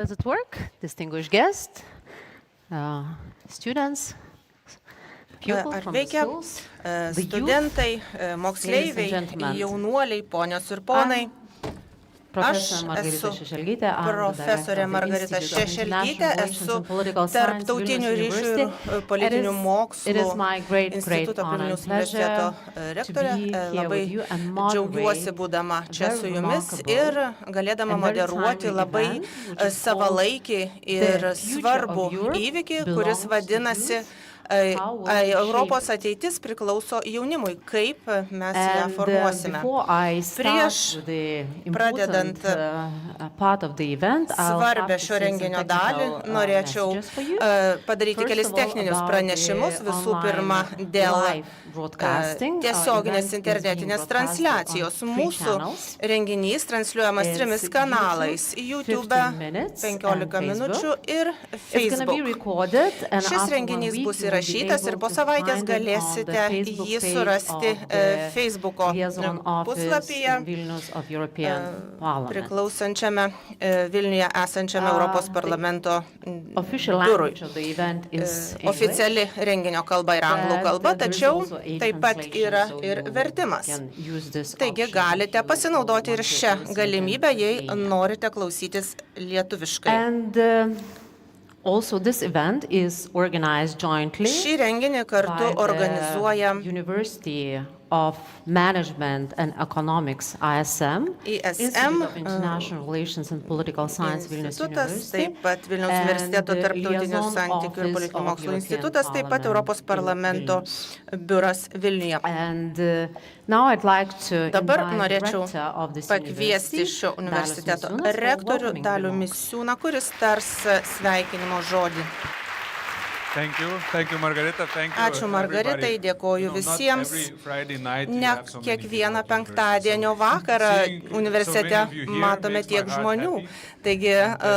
Does it work? Distinguished guests, students, pupils Ar from the veikia schools, the youth, studentai, moksleiviai, gentlemen. jaunuoliai, ponios ir ponai. Professorė Aš Margarita esu Šešelgytė, I'm the profesorė director of the Margarita Institute of Šešelgytė, International Relations esu and Political Science, tarptautinių Vilnius ryšių ir University. politinių It mokslų is my great instituto honor and Vilniaus universiteto pleasure rektorė. to be here Labai with you and džiaugiuosi moderate būdama čia very su jumis remarkable ir galėdama and very moderuoti timely labai event, which is savalaikį ir The Future svarbų of Europe įvykį, belongs kuris to vadinasi youth. How will we Europos shape ateitis priklauso jaunimui, kaip mes ją And formuosime. before I start Prieš with the pradedant important part of the event, I'll svarbę have to šio say some renginio dalį, technical norėčiau messages for you. padaryti First kelis of all, techninius about pranešimus. the Visų online pirma, dėl live broadcasting. Our tiesioginės event is internetinės being transliacijos. broadcasted on 3 Mūsų channels. renginys transliuojamas It's 3 kanalais - YouTube, YouTube, 15 minutes, 15 and minučių ir It's gonna be Facebook. recorded, and Šis after 1 renginys week bus you will be įrašytas ir able po to savaitės find it on galėsite the Facebook jį page surasti of the Facebooko liaison office puslapyje in Vilnius of European Parliament. priklausančiame Vilniuje esančiame Europos parlamento Official biurui. language of the event is Oficiali renginio kalba yra anglų kalba, tačiau taip pat yra ir vertimas. Taigi galite pasinaudoti ir šią galimybę, jei norite klausytis lietuviškai. And also this event is organized jointly Šį renginį kartu by organizuoja the University of Management and Economics ISM, Institute of International Relations and Political Science Vilnius institutas, University, taip pat Vilniaus and universiteto the tarptautinių liaison santykių ir office politinių of mokslų European institutas, taip pat Parliament Europos in parlamento Vilnius. biuras Vilniuje. And now I'd like to Dabar invite norėčiau rector of this pakviesti university, šio universiteto Dalius Misiūnas, for rektorių welcoming Dalių remarks. Misiūną, kuris tars sveikinimo žodį. Thank you, Margarita. Ačiū Margaritai, dėkoju visiems. Ne kiekvieną penktadienio vakarą universitete matome tiek žmonių. Taigi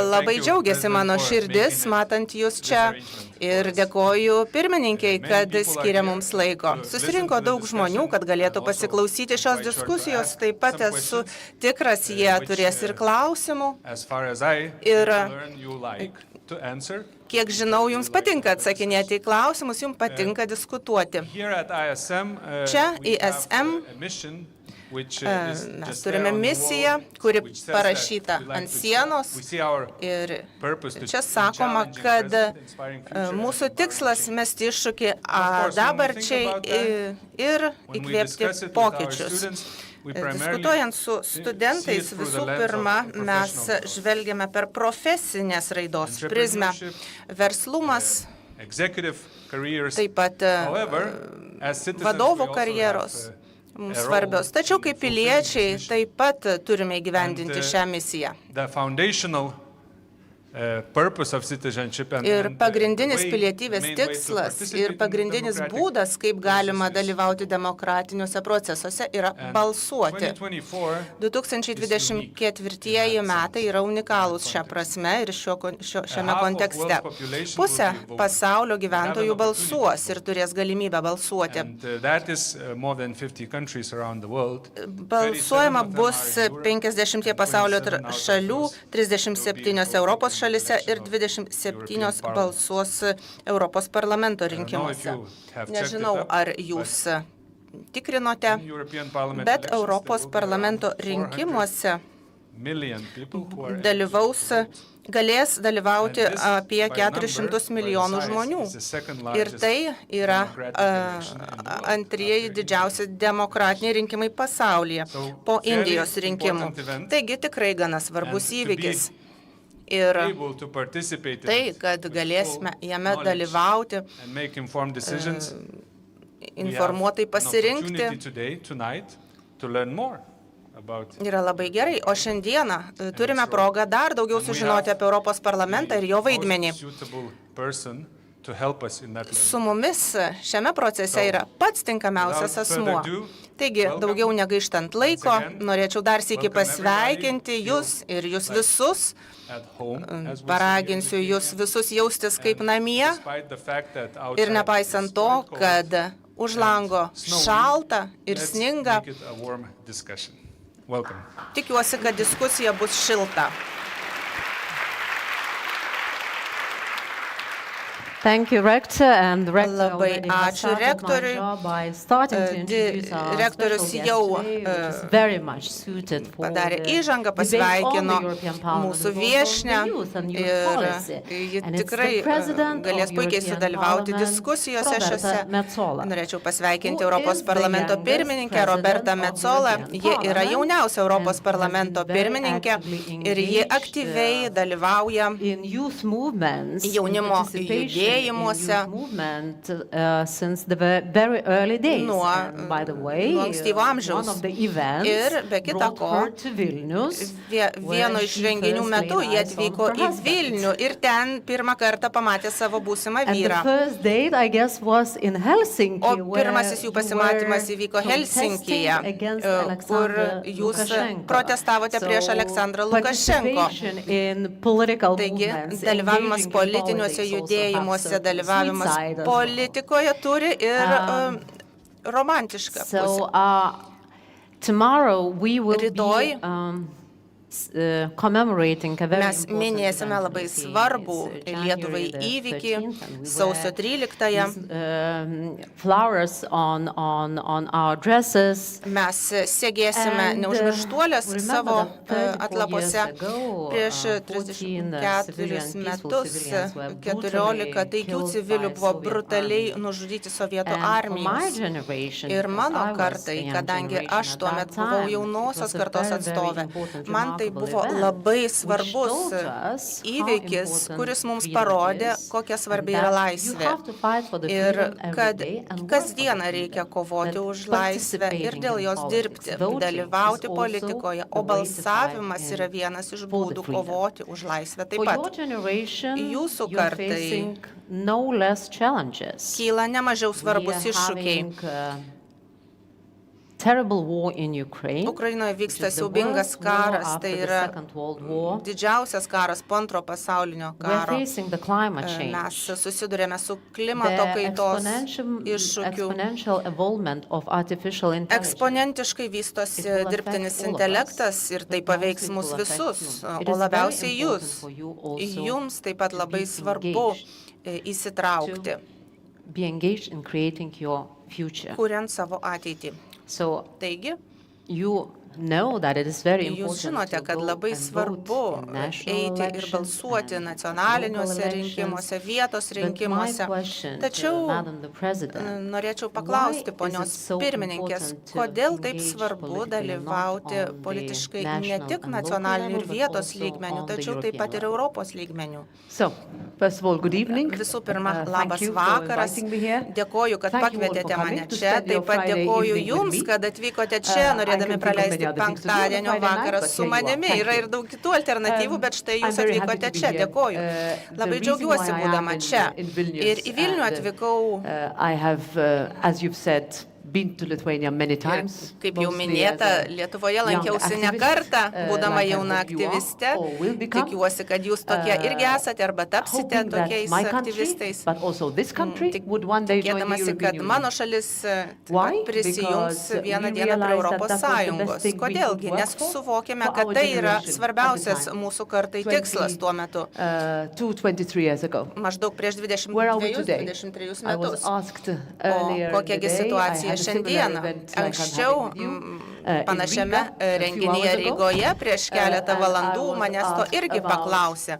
labai džiaugiasi mano širdis, matant jūs čia. Ir dėkoju pirmininkiai, kad skiria mums laiko. Susirinko daug žmonių, kad galėtų pasiklausyti šios diskusijos. Taip pat esu tikras, jie turės ir klausimų. Ir kiek žinau, jums patinka atsakinėti į klausimus, jums patinka diskutuoti. Čia ISM mes turime misiją, kuri parašyta ant sienos ir čia sakoma, kad mūsų tikslas mesti iššūkį dabarčiai ir įkvėpti pokyčius. Diskutuojant su studentais, visų pirma, mes žvelgiame per profesinės raidos prizmę. Verslumas, taip pat vadovo karjeros mums svarbios. Tačiau kaip piliečiai taip pat turime įgyvendinti šią misiją. Ir pagrindinis pilietybės tikslas ir pagrindinis būdas, kaip galima dalyvauti demokratiniuose procesuose, yra balsuoti. 2024 metai yra unikalūs šią prasme ir šiame kontekste. Pusė pasaulio gyventojų balsuos ir turės galimybę balsuoti. Balsuojama bus 50 pasaulio šalių, 37 Europos šalise ir 27 balsuos Europos parlamento rinkimuose. Nežinau, ar jūs tikrinote, bet Europos parlamento rinkimuose galės dalyvauti apie 400 milijonų žmonių. Ir tai yra antrieji didžiausi demokratiniai rinkimai pasaulyje po Indijos rinkimų. Taigi tikrai gana svarbus įvykis. Ir tai, kad galėsime jame dalyvauti, informuotai pasirinkti, yra labai gerai. O šiandieną turime progą dar daugiau sužinoti apie Europos parlamentą ir jo vaidmenį. Su mumis šiame procese yra pats tinkamiausias asmuo. Taigi, daugiau negaištant laiko, norėčiau dar sykį pasveikinti jūs ir jūs visus. Paraginsiu jūs visus jaustis kaip namie ir nepaisant to, kad už lango šalta ir sninga, tikiuosi, kad diskusija bus šilta. Thank you, Rector, and the Rector Labai already ačiū has started my rektoriui. job by starting to introduce our Rektorius special guest jau today, which is very much suited for padarė the įžangą, debate on pasveikino the European Parliament, mūsų but also viešnią on the youth and youth ir policy. ji And it's tikrai the President galės of puikiai European sudalyvauti Parliament, diskusijose Roberta šiose. Metsola, Norėčiau pasveikinti who Europos is the Parlamento youngest pirmininkę Robertą president of Metsolą. European Ji yra Parliament jauniausia Europos and has Parlamento been very pirmininkė actively ir ji engaged, aktyviai dalyvauja in youth movements, jaunimo in participation in judėjimuose youth movement since the very early days. nuo And by the way, ankstyvo one amžiaus. of the events Ir be kita brought ko, her to Vilnius, vieno iš renginių metu jie atvyko į Vilnių ir ten pirmą kartą pamatė savo būsimą and the vyrą. first date, I guess, was in Helsinki, O pirmasis jų pasimatymas įvyko Helsinkyje, kur jūs protestavote prieš Aleksandrą Lukašenko. Taigi, dalyvavimas politiniuose judėjimuose, dalyvavimas politikoje turi ir romantišką pusę. Tomorrow we will Rytoj commemorating a very Mes minėsime labai svarbų Lietuvai įvykį, sausio 13-ąją. Flowers on our dresses. Mes segėsime neužmirštuolės savo atlapuose. Prieš 34 metus 14 taikių civilių buvo brutaliai nužudyti sovietų armijos. Ir mano kartai, kadangi aš tuo metu buvau jaunosios kartos atstovė, man tai buvo labai svarbus įvykis, kuris mums parodė, kokia svarbi yra laisvė. Ir kad kasdieną reikia kovoti už laisvę ir dėl jos dirbti, dalyvauti politikoje, o balsavimas yra vienas iš būdų kovoti už laisvę taip pat. Jūsų kartai kyla nemažiau svarbus iššūkiai. Ukrainoje vyksta siaubingas karas, tai yra didžiausias karas po antro pasaulinio karo. Mes susidurėme su klimato kaitos iššūkiu. Eksponentiškai vystosi dirbtinis intelektas ir tai paveiks mus visus, o labiausiai jūs. Jums taip pat labai svarbu įsitraukti, kuriant savo ateitį. Taigi, jūs žinote, kad labai svarbu eiti ir balsuoti nacionaliniuose rinkimuose, vietos rinkimuose. Tačiau norėčiau paklausti ponios pirmininkės, kodėl taip svarbu dalyvauti politiškai ne tik nacionalinių ir vietos lygmenių, tačiau taip pat ir Europos lygmenių. Visų pirma, labas vakaras. Dėkoju, kad pakvietėte mane čia. Taip pat dėkoju Jums, kad atvykote čia, norėdami praleisti penktadienio vakarą su manimi. Yra ir daug kitų alternatyvų, bet štai Jūs atvykote čia. Dėkoju. Labai džiaugiuosi būdama čia. Ir į Vilnių atvykau, kaip jau minėta, Lietuvoje lankiausi ne kartą, būdama jauna aktyvistė. Tikiuosi, kad jūs tokie irgi esate arba tapsite tokiais aktyvistais. Tikėdamasi, kad mano šalis prisijungs vieną dieną prie Europos Sąjungos. Kodėlgi? Nes suvokėme, kad tai yra svarbiausias mūsų kartai tikslas tuo metu. Maždaug prieš 22-23 metus. O kokiagi situacija šiandieną? Anksčiau panašiame renginyje Rygoje prieš keletą valandų manęs to irgi paklausė.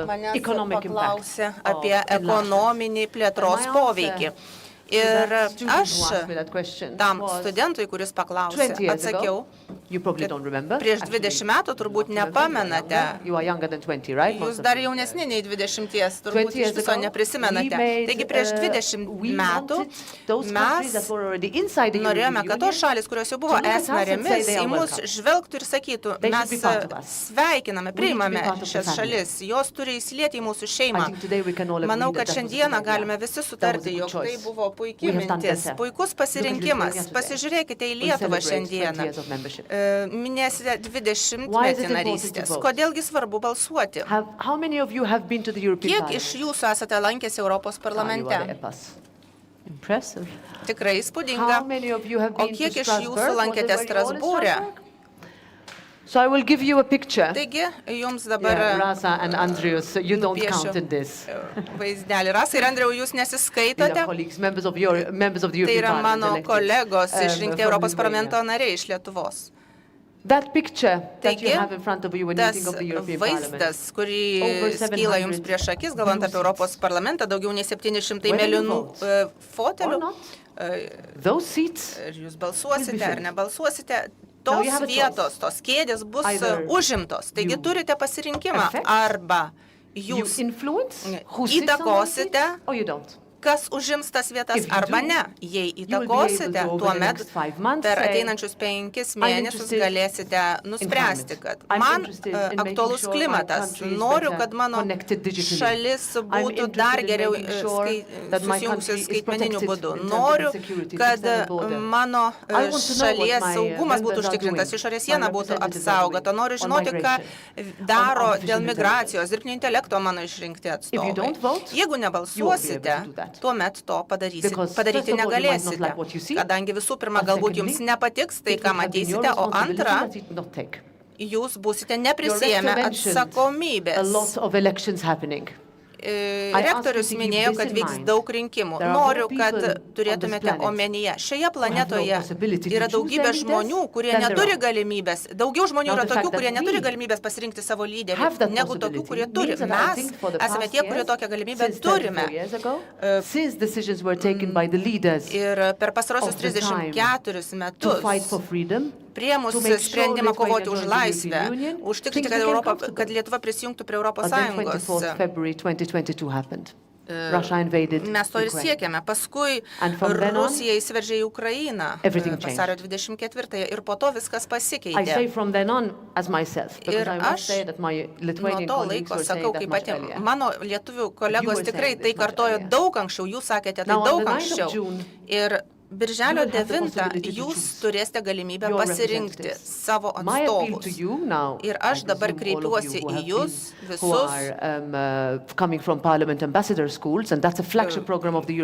Manęs paklausė apie ekonominį plėtros poveikį. Ir aš tam studentui, kuris paklausė, atsakiau, prieš 20 metų turbūt nepamenate. Jūs dar jaunesni nei 20, turbūt iš viso neprisimenate. Taigi prieš 20 metų mes norėjome, kad tos šalis, kurios jau buvo ES narėmis, į mus žvelgtų ir sakytų, mes sveikiname, priimame šias šalis, jos turi įsilieti į mūsų šeimą. Manau, kad šiandieną galime visi sutarti, jog tai buvo puikiai mintis, puikus pasirinkimas. Pasižiūrėkite į Lietuvą šiandieną. Minėsite 20-metį narystės. Kodėlgi svarbu balsuoti? Kiek iš jūsų esate lankęsi Europos parlamente? Tikrai įspūdinga. O kiek iš jūsų lankėte Strasbūre? So I will give you a picture. Taigi, jums dabar Rasa and Andreas, you don't count in this. vaizdelį. Rasa ir Andriau, jūs These nesiskaitote. are colleagues, members of the Tai European yra mano Parliament kolegos elected, išrinkti from Europos Lithuania. parlamento nariai iš Lietuvos. That picture that you Taigi, have in front of you when tas meeting of the European Parliament. vaizdas, kurį Over skyla jums 700 prieš akis, galvant apie Europos parlamentą, daugiau nei 700 Whether you mėlynų vote or fotelių. not, those seats Ir jūs balsuosite will be ar filled. nebalsuosite, Now tos you have a vietos, choice. tos kėdės bus Either užimtos. Taigi you turite pasirinkimą. affect, Arba you jūs influence who sits on those seats, įtakosite, or you don't. kas užims tas vietas, If you arba do, ne. Jei you will be able įtakosite, to, over the tuomet next 5 months, per say, ateinančius 5 I'm mėnesius interested galėsite nuspręsti, climate. kad I'm man interested in making aktualus sure my klimatas, country is noriu, better kad mano connected digitally. šalis I'm būtų interested dar in geriau making sure that my country susijungusi is skaitmeniniu protected būdu. in terms of Noriu, security, kad external border. mano I want to know what šalies my saugumas būtų members are užtikrintas, doing, išorės my siena būtų representatives are apsaugota. doing Noriu on žinoti, ką migration, daro on dėl artificial migracijos, dirbtinio intelekto mano išrinkti If you atstovai. don't vote, Jeigu you won't be nebalsuosite, able to do that. tuomet to padaryti Because first of all, you might not negalėsite. like what you see, Kadangi visų pirma, and galbūt jums secondly, nepatiks tai, it ką will have been your matysite, o responsibility antra, that it not take. jūs būsite Your neprisėmę rector mentioned a atsakomybės. lot of elections happening. Rektorius minėjo, kad vyks daug rinkimų. Noriu, kad turėtumėte omenyje. Šioje planetoje yra daugybė žmonių, kurie neturi galimybės. Daugiau žmonių yra tokių, kurie neturi galimybės pasirinkti savo lyderį, negu tokių, kurie turi. Mes esame tie, kurie tokią galimybę turime. Ir per pastarosius 34 metus priėmus sprendimą kovoti už laisvę, užtikrinti, kad Lietuva prisijungtų prie Europos Sąjungos. Mes to ir siekiame. Paskui Rusija įsiveržė į Ukrainą vasario 24 ir po to viskas pasikeitė. Ir aš nuo to laiko sakau, kaip pati mano lietuvių kolegos tikrai tai kartojo daug anksčiau, jūs sakėte tai daug anksčiau. Ir Birželio 9 jūs turėsite galimybę pasirinkti savo atstovus. Ir aš dabar kreipiuosi į jūs visus,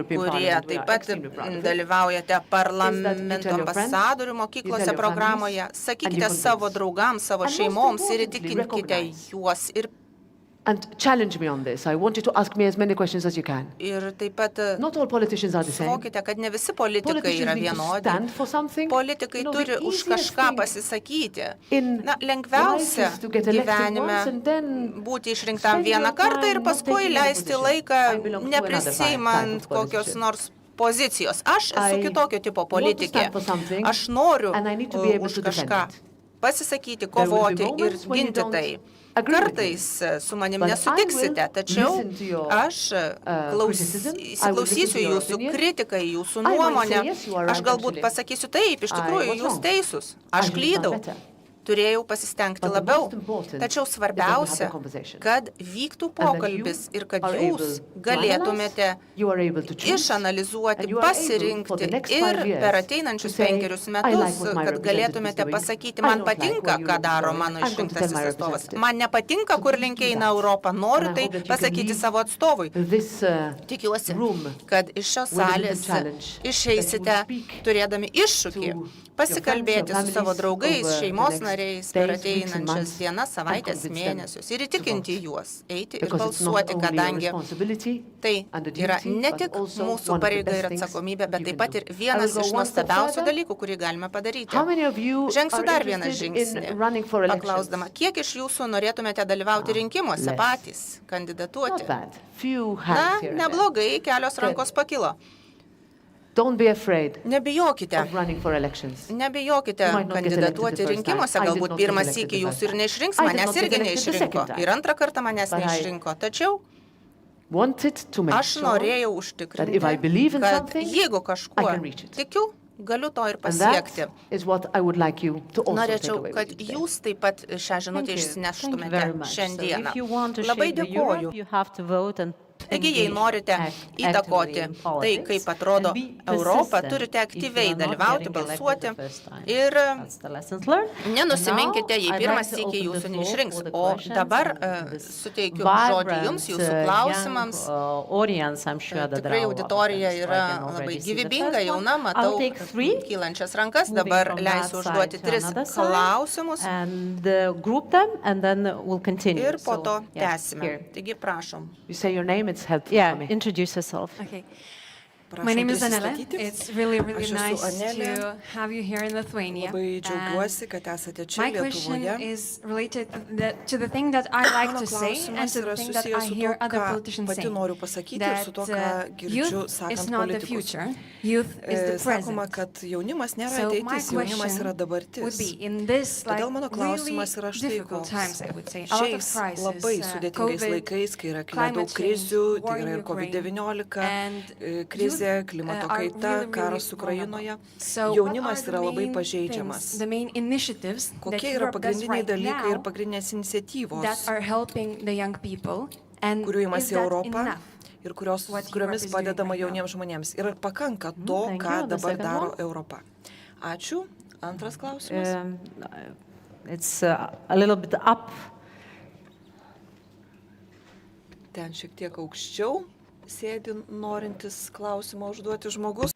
kurie taip pat dalyvaujate parlamento ambasadorių mokyklose programoje. Sakykite savo draugams, savo šeimoms ir įtikinkite juos. And challenge me on this. I want you to ask me as many questions as you can. Ir taip pat Not all politicians are the same. suvokite, kad ne visi politikai yra vienodi. Politikai turi už kažką pasisakyti. Na, lengviausia gyvenime būti išrinktam vieną kartą ir paskui leisti laiką neprisimant kokios nors pozicijos. Aš esu kitokio tipo politikė. Aš noriu už kažką pasisakyti, kovoti ir ginti tai. Kartais su manim nesutiksite, tačiau aš įsiklausysiu jūsų kritiką, jūsų nuomonę. Aš galbūt pasakysiu taip, iš tikrųjų jūs teisūs, aš klydau. Turėjau pasistengti labiau. Tačiau svarbiausia, kad vyktų pokalbis ir kad jūs galėtumėte išanalizuoti, pasirinkti ir per ateinančius 5 metus, kad galėtumėte pasakyti, man patinka, ką daro mano išrinktasis atstovas. Man nepatinka, kur link eina Europa. Noriu tai pasakyti savo atstovui. Tikiuosi, kad iš šios salės išeisite turėdami iššūkį. Pasikalbėti su savo draugais, šeimos nariais per ateinančias dienas, savaitės, mėnesius ir įtikinti juos eiti ir balsuoti, kadangi tai yra ne tik mūsų pareiga ir atsakomybė, bet taip pat ir vienas iš nuostabiausių dalykų, kurį galime padaryti. Žengsiu dar vieną žingsnį, paklausdama, kiek iš jūsų norėtumėte dalyvauti rinkimuose patys, kandidatuoti? Na, neblogai, kelios rankos pakilo. Don't be afraid Nebijokite. of running for elections. Nebijokite kandidatuoti rinkimuose, galbūt pirmas sykį jūsų ir neišrinks, manęs irgi neišrinko. Ir antrą kartą manęs neišrinko. Tačiau aš norėjau užtikrinti, kad jeigu kažkuo tikiu, galiu to ir pasiekti. Norėčiau, kad jūs taip pat šią žinutę išsineštumėte šiandieną. Labai dėkoju. Taigi, jei norite įtakoti tai, kaip atrodo Europa, turite aktyviai dalyvauti, balsuoti ir nenusiminkite, jei pirmas sykį jūsų neišrinks. O dabar suteikiu žodį jums, jūsų klausimams. Tikrai auditorija yra labai gyvybinga, jauna, matau kylančias rankas. Dabar leisiu užduoti 3 klausimus ir po to tęsime. Taigi, prašom. You say your name, it's helpful for me. Introduce yourself. Okay. My name is Anela. It's really nice to have you here in Lithuania. Labai džiaugiuosi, kad esate čia My question Lietuvoje. is related to the thing that I like to say and to the thing that I hear other politicians pati saying. noriu pasakyti ir su to, ką girdžiu Youth is sakant not the politikus. future, youth is the Sakoma, present. kad jaunimas nėra So my ateitis, jaunimas yra question would dabartis. be in this like Todėl mano really klausimas yra štai difficult koks. times, I would say. A lot of Šiais labai crises, sudėtingais COVID, laikais, kai yra kilę climate daug change, krizių, war tai in yra ir Ukraine, COVID-19, and krizė, youth, klimato are kaita, really karas Ukrainoje. So what Jaunimas are the yra labai main pažeidžiamas. things, the main initiatives that Kokie yra Europe does pagrindiniai right dalykai ir now pagrindinės iniciatyvos, that are helping the young people, and kurių is imasi that Europa enough? ir what Europe kuriomis is doing padedama right now? jauniems žmonėms. Ir ar pakanka to, thank ką you. The dabar second daro one? Europa. Ačiū. Antras klausimas. It's a little bit up. Ten šiek tiek aukščiau sėdi norintis klausimą užduoti žmogus.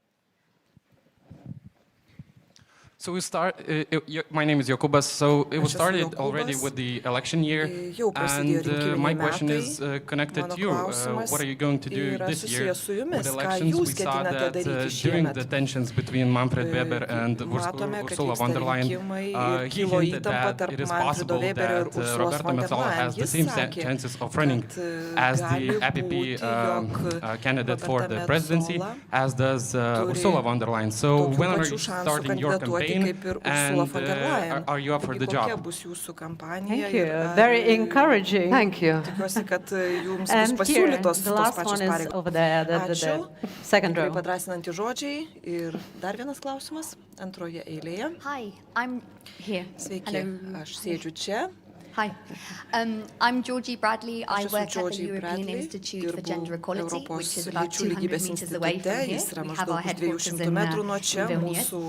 So we start. My name is Jokubas. So it was Aš esu started already Jokūbas. with the election year, Jau prasidėjo and rinkiminiai my question metai. is connected Mano to you. klausimas What are you going to do yra this year susijęs su jumis. with Ką elections? jūs We saw ketinate that daryti during šiemet? the tensions between Manfred Weber and Matome, kad Ursula von der vyksta Leyen, rinkimai ir he kilo hinted įtampa that tarp it is Manfredo possible Weberio ir that Ursulos Roberta von der Metsola Leyen. has the Jis same sakė, chances of running kad as gali the EPP būti, jog candidate for Roberta the presidency, Metsola as does turi Ursula von der Leyen. So tokių when are pačių you šansų starting your kandidatuoti campaign, kaip ir Ursula and von der Leyen. are you up for the Taigi, kokia job? bus jūsų kampanija? Thank you. ir ar- Very encouraging. Thank you. Tikiuosi, kad jums bus And here, pasiūlytos the tos last pačios one is pareigos. over there, the Ačiū. second Tikrai row. padrasinantys žodžiai. Ir dar vienas klausimas antroje eilėje. Hi, I'm here. Sveiki, Hello. aš sėdžiu čia. Hi. I'm Georgie Bradley. I Aš esu work at the Georgie European Bradley, Institute for dirbu Gender Equality, Europos which is about lyčių 200 lygybės meters away institute. from here. Jis yra We have maždaug our už headquarters 200 in metrų nuo čia. Vilniuje. Mūsų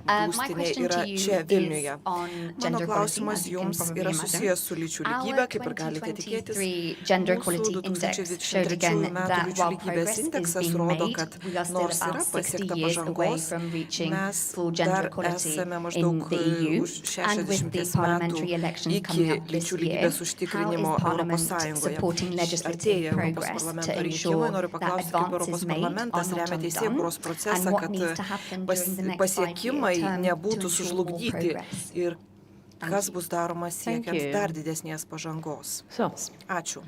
My būstinė question yra to you čia Vilniuje. is on Mano gender equality, klausimas as you can jums probably yra imagine. susijęs su lyčių lygybė, Our kaip ir galite tikėtis. 2023 Gender Equality Mūsų Index 2023 showed again metų that lyčių while lygybės progress is indeksas being rodo, made, kad we are still nors about yra 60 pasiekta years away pažangos, from reaching mes full gender dar equality esame in maždaug the EU. už And with the 60 parliamentary metų elections iki coming up this lyčių year, lygybės how užtikrinimo is Parliament Europos Sąjungoje. supporting legislative Artėja Europos progress parlamento to rinkimai, ensure noriu that paklausti, kaip Europos advances made are parlamentas not remia teisėkūros undone, procesą, and what kad needs to happen during the next 5-year pasiekimai term nebūtų to ensure more sužlugdyti progress. ir kas bus daroma Thank siekiant you. dar didesnės pažangos. So, Ačiū.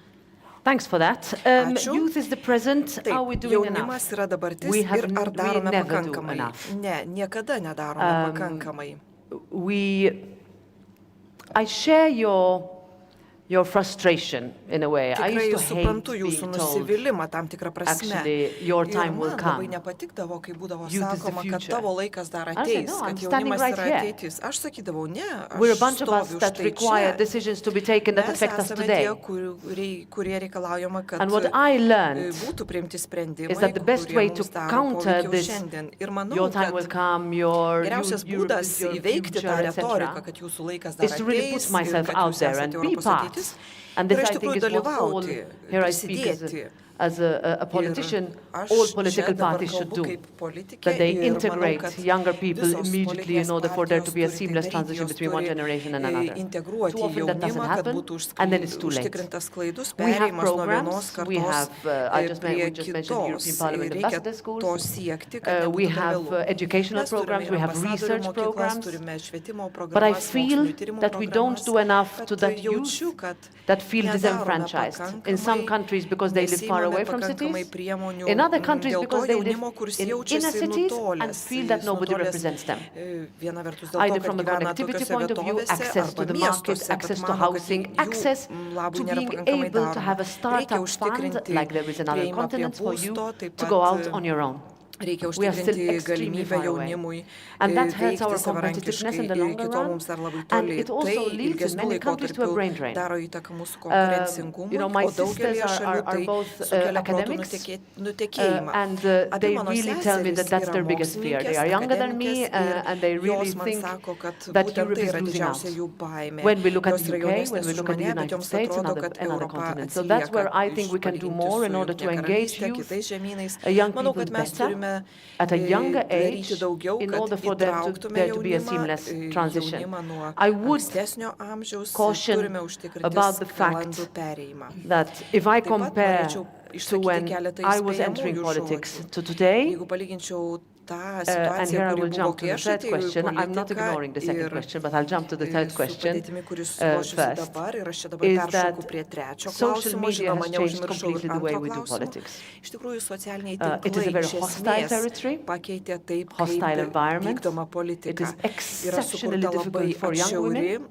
thanks for that. Ačiū. Youth is the present. Are we Taip, doing jaunimas enough? yra dabartis We have ir ar we darome never do pakankamai? enough. Ne, niekada nedarome pakankamai. I share your frustration in a way. I Tikrai used to hate suprantu jūsų being told, nusivylimą tam tikrą prasme. actually, your Ir time will man come. labai nepatikdavo, kai būdavo Youth is the sakoma, kad future. tavo laikas dar I said, ateis, no, kad I'm standing jaunimas right yra here. ateitis. Aš sakydavau, ne, We're a aš bunch of us stoviu that štai require čia. decisions to be taken that Mes affect us esame today. tie, kurie reikalaujama, kad And what I learned būtų priimti sprendimai, is that the best kurie way mums to daro counter poveikį jau this, šiandien. Ir manau, your time will kad come, your geriausias you būdas is your įveikti tą future, retoriką, etc., kad jūsų laikas dar is to really put ateis ir myself kad out jūs there esate and be Europos part. ateitis. And this, Ir iš I think, tikrųjų is what all, dalyvauti, here I speak prisidėti. as a politician, aš all čia political dabar parties should kalbu do. kaip politikė That they ir manau, integrate kad younger people visos immediately in politinės order for there to be a partijos turi seamless tai transition daryti, between jos one turi, generation and another. integruoti Too often that doesn't jaunimą, kad happen, būtų and then it's too late. užtikrintas klaidus We have perėjimas nuo vienos programs, we kartos have, we just prie mentioned the European kitos. Parliament Reikia ambassador to schools. siekti, kad We nebūtų per have vėlu. educational Mes turime programs, ir we have ambasadorių research mokyklas, programs, turime švietimo but I programas, feel mokslinių tyrimų that we don't programas, do enough to bet that jaučiu, youth kad that feel nedarome disenfranchised. In some pakankamai, countries because they live far nesiimame away from pakankamai cities, priemonių in other countries dėl because to they live jaunimo, kuris in inner jaučiasi cities and nutolęs, feel that jis nobody nutolęs, represents them. Viena vertus dėl Either to, from a kad gyvena connectivity tokiose point of view, vietovėse access to arba the market, miestuose, access bet to mano, kad housing, jų access labui to nėra being pakankamai able to have a daroma. Reikia startup fund užtikrinti like there is in other prieimą prie continents for you būsto, taip to go out pat on your own. Reikia We are still užtikrinti extremely galimybę far away. jaunimui And that hurts our veikti savarankiškai competitiveness in the ir longer iki to run. mums dar labai And toli. it also Tai leads in ilgesnių many countries to a brain laikotarpių drain. daro įtaką mūsų You konkurencingumui, know, my o sisters daugelį šalių are tai both sukelia protų academics, nutekėjimą. and Abi they mano really tell me that seserys that's yra their biggest fear. They mokslininkės, are younger than me, akademikės and they ir really jos man think sako, kad that būtent Europe tai is yra losing didžiausia out. jų baimė. When we look at Jos the yra UK, when jaunesnės we už look at the mane, bet United joms States and atrodo, other, kad and other Europa continents. So that's where I think we can do more in order to engage youth, kitais žemynais. young Manau, people kad mes better turime at a younger age daryti daugiau, in kad order for there įtrauktume to be a jaunimą, seamless transition. jaunimą nuo I would ankstesnio amžiaus, caution turime užtikrinti about the fact sklandų perėjimą. that if I Taip pat compare norėčiau to išsakyti when keletą I was entering įspėjamųjų politics žodžių. to today, Jeigu palyginčiau tą and situaciją, here I kuri will buvo, jump to kai the aš third atėjau į question. I'm not politiką ignoring the second ir question, but I'll jump to the third su question padėtimi, kuris susiklošiusi first, dabar, ir aš čia dabar is peršoku that prie trečio social klausimo, media žinoma, has changed neužmiršau completely ir the way antro we do klausimo. politics. Iš tikrųjų, socialiniai It is a tinklai very iš hostile esmės territory, pakeitė taip, hostile kaip environment. vykdoma It politika. is Yra exceptionally sukurta labai difficult for young atšiauri women,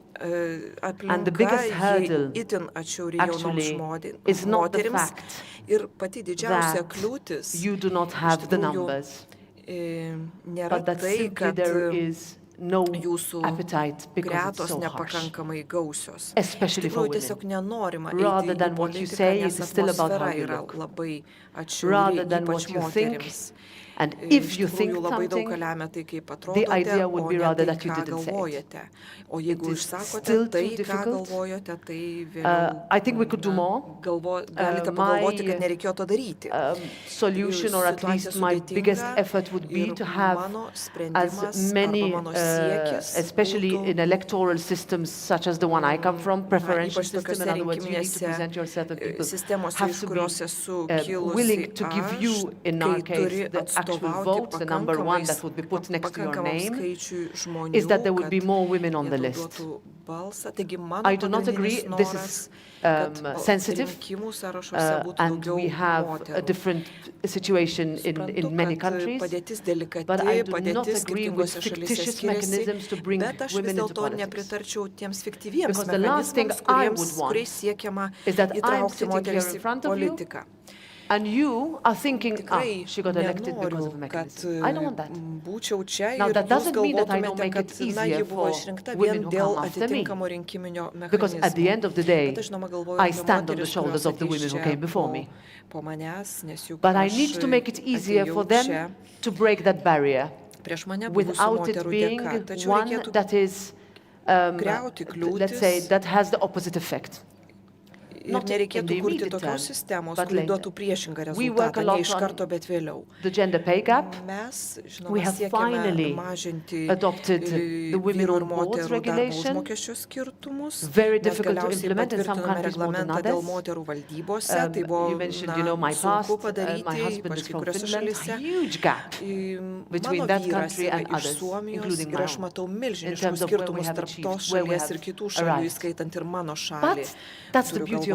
aplinka, biggest hurdle ji itin atšiauri jaunoms actually is not the moterims. fact Ir pati didžiausia that kliūtis you do not have the numbers, nėra but that tai, simply kad there is no jūsų appetite because it's gretos so harsh. nepakankamai gausios. Especially Iš for tikrųjų, tiesiog women. nenorima Rather eiti į than what you politiką, say, nes it is still about how atmosfera you yra look. labai Rather atšiauri, than ypač what you think, moterims. and Iš if you tikrųjų, think labai daug something, lemia tai, kaip the atrodote, idea would o be ne rather tai, that you ką didn't say it. galvojate. O jeigu is išsakote still tai, too ką difficult. galvojate, tai vėliau I think we could do more. galite pagalvoti, kad nereikėjo to daryti. Solution, or at least my biggest effort, would be to have as many, especially in electoral systems such as the one I come from, preferential system. In other words, you need to present yourself, and people have to be willing to give you, in our case, the actual vote, the number one that would be put next to your name, is that there would be more women on the list. I do not agree. This is sensitive, and we have a different situation in many countries, but I do not agree with fictitious mechanisms to bring women into politics. Because the last thing I would want is that I'm sitting here in front of you, and you are thinking, she got elected because of a mechanism. I don't want that. Now, that doesn't mean that I don't make it easier for women who come after me. Because at the end of the day, I stand on the shoulders of the women who came before me. But I need to make it easier for them to break that barrier without it being one that is, let's say, that has the opposite effect. Ir nereikėtų kurti tokios sistemos, kuri duotų priešingą rezultatą, ne iš karto, bet vėliau. Mes, žinoma, siekiame mažinti vyrų ir moterų darbo užmokesčio skirtumus. Mes galiausiai patvirtinome reglamentą dėl moterų valdybose. Tai buvo sunku padaryti, ypač kai kuriuose šalyse. Mano vyras yra iš Suomijos ir aš matau milžiniškus skirtumus tarp tos šalies ir kitų šalių, įskaitant ir mano šalį. Turiu galvoje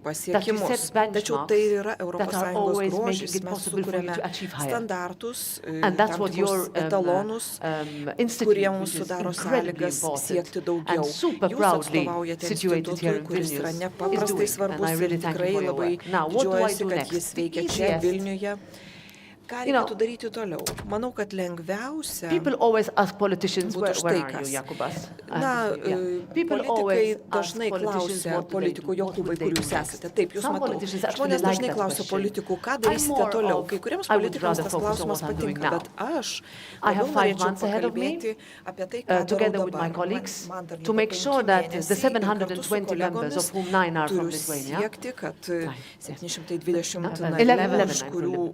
pasiekimus. Tačiau tai yra ES grožis. Mes sukūrėme standartus, tam tikrus etalonus, kurie mums sudaro sąlygas siekti daugiau. Jūs atstovaujate institutui, kuris yra nepaprastai svarbus ir tikrai labai didžiuojasi, kad jis veikia čia, Vilniuje. Ką reikėtų daryti toliau? Manau, kad lengviausia būtų štai kas. Na, politikai dažnai klausia politikų, jo klubai, kur jūs esate. Taip, jūs matau. Žmonės dažnai klausia politikų, ką darysite toliau. Kai kuriems politikams tas klausimas patinka, bet aš labiau norėčiau pakalbėti apie tai, ką darau dabar. Man dar liko 5 mėnesiai ir kartu su kolegomis turiu siekti, kad 720 narių, iš kurių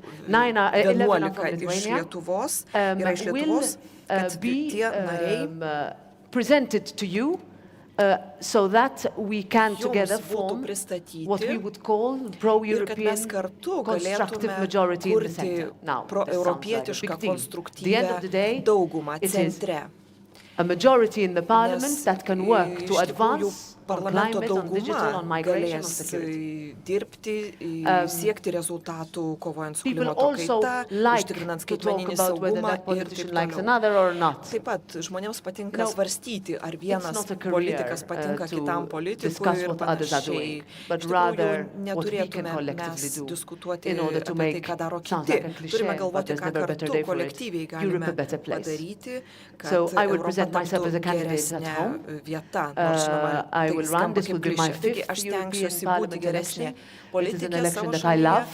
11 iš Lietuvos yra iš Lietuvos, kad tie nariai presented to you so that we can together form what we would call pro-European constructive majority in the center. Now, proeuropietišką konstruktyvę daugumą centre. a majority in the parliament that can work to advance on parlamento climate, on digital, on dauguma migration, on galės security. dirbti, siekti rezultatų, kovojant su People klimato also kaita, like užtikrinant to talk skaitmeninį about whether saugumą that ir politician taip likes toliau. another or not. Taip pat žmonėms patinka No, svarstyti, ar vienas not a career, politikas patinka kitam to politikui discuss ir what others are panašiai. doing, but Iš tikrųjų, rather what we can neturėtume collectively mes do diskutuoti in order to apie tai, make, ką daro sounds kiti. like a cliché, Turime but galvoti, there's ką never a better kartu day for it. kolektyviai Europe a galime better place. padaryti, kad So I will Europa present myself as a taptų candidate at geresnė home. vieta, nors žinoma, I tai will run. skamba This will kaip be my klišė. Taigi fifth aš European stengsiuosi būti Parliament geresnė election. It is an politikė election savo that I šalyje. love.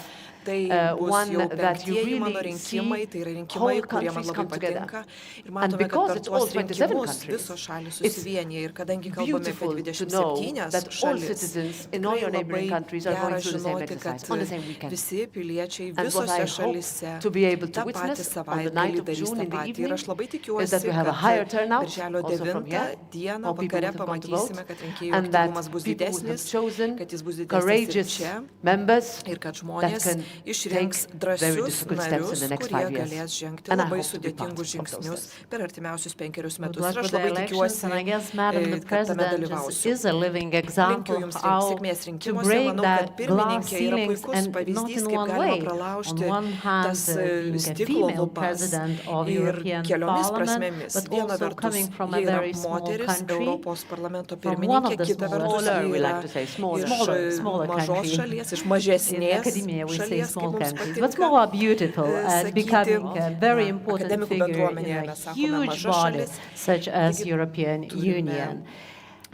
Tai bus One jau that you penktieji mano really rinkimai, see tai yra rinkimai, whole kurie man countries labai come together. patinka. Ir And matome, kad because per it's all tuos 27 rinkimus countries, visos šalis it's susivienyje. Ir kadangi kalbame apie beautiful to know 27 that all šalis, citizens in all tikrai your labai neighboring countries are gera going through the same žinoti, exercise kad on the same weekend. visi piliečiai And what I visose hope šalise to be able to tą patį witness on the night savaitgalį of darys June tą in the patį. Ir evening aš labai is that tikiuosi, we have a kad higher turnout birželio also from 9 here, dieną more people vakare would have gone to pamatysime, vote, kad rinkėjų and that aktyvumas bus people would have didesnis, chosen kad jis bus didesnis ir courageous čia. members Ir kad that žmonės can išrinks take very drąsius difficult steps in narius, the next kurie 5 years. galės žengti And I labai hope to be part sudėtingus of those žingsnius steps. per artimiausius 5 metus. Good luck Ir aš with the labai elections, and I guess Madam the tikiuosi, kad tame President dalyvausiu. is a living Linkiu example Jums how sėkmės to rinkimuose. break Manau, kad that glass pirmininkė yra ceilings puikus and not pavyzdys, in kaip one galima way. On pralaužti one hand, tas being a stiklo female lubas president of ir European keliomis Parliament, prasmėmis. but Viena also vertus, coming from a ji yra very small moteris, country, Europos parlamento from one of pirmininkė, the kita vertus, smaller, ji we yra like to say, smaller. iš Smaller mažos country. šalies, iš In mažesnės academia, we say šalies, small kaip mums countries, but patinka. more beautiful and sakyti, becoming a very na, important akademikų figure in bendruomenėje a mes sakome huge maža body šalis. such as Taigi European turime Union.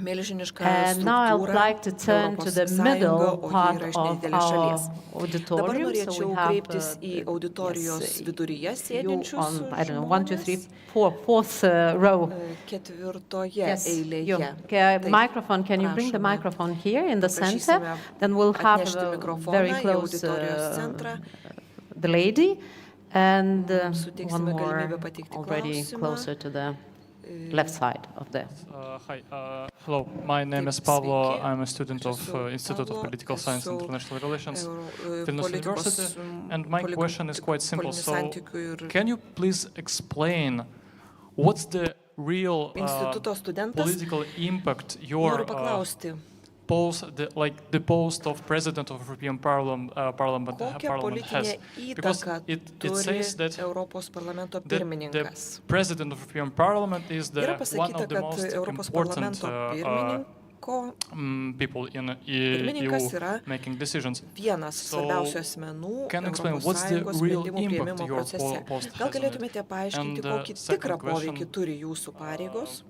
milžinišką And now I would struktūrą, like to turn to the Europos middle Sąjunga, o ji part yra iš of nedidelės our šalies. Dabar auditorium. So norėčiau we have kreiptis į auditorijos viduryje you sėdinčius on, I don't know, 1, 2, 3, žmones. 4, fourth row. Ketvirtoje Yes, you. eilėje. Okay, Taip, microphone. Can you bring the prašome. microphone here in the center? Paprašysime Then we'll have atnešti a mikrofoną very į close auditorijos centrą. the lady and one Suteiksime more galimybę pateikti already klausimą. closer to the left side of the. Hi, hello. My name is Pablo. Sveiki. I'm a student of Esu Institute of Pablo, Political Science and esu International Relations, Vilnius politikos, University. And my question is quite simple. politinių So, santykių ir can you please explain what's the real instituto studentas. political impact your Noriu paklausti, the post of President of European Parliament kokią politinę has? Because įtaką it turi says that Europos parlamento the pirmininkas. President of European Parliament is Yra the one pasakyta, of the kad most Europos important parlamento pirmininko people in pirmininkas EU yra making decisions. vienas So, svarbiausių asmenų can you explain Europos what's the Sąjungos real sprendimų impact priėmimo your procese. post Gal has on it? galėtumėte paaiškinti, And, kokį second tikrą question, poveikį turi jūsų pareigos?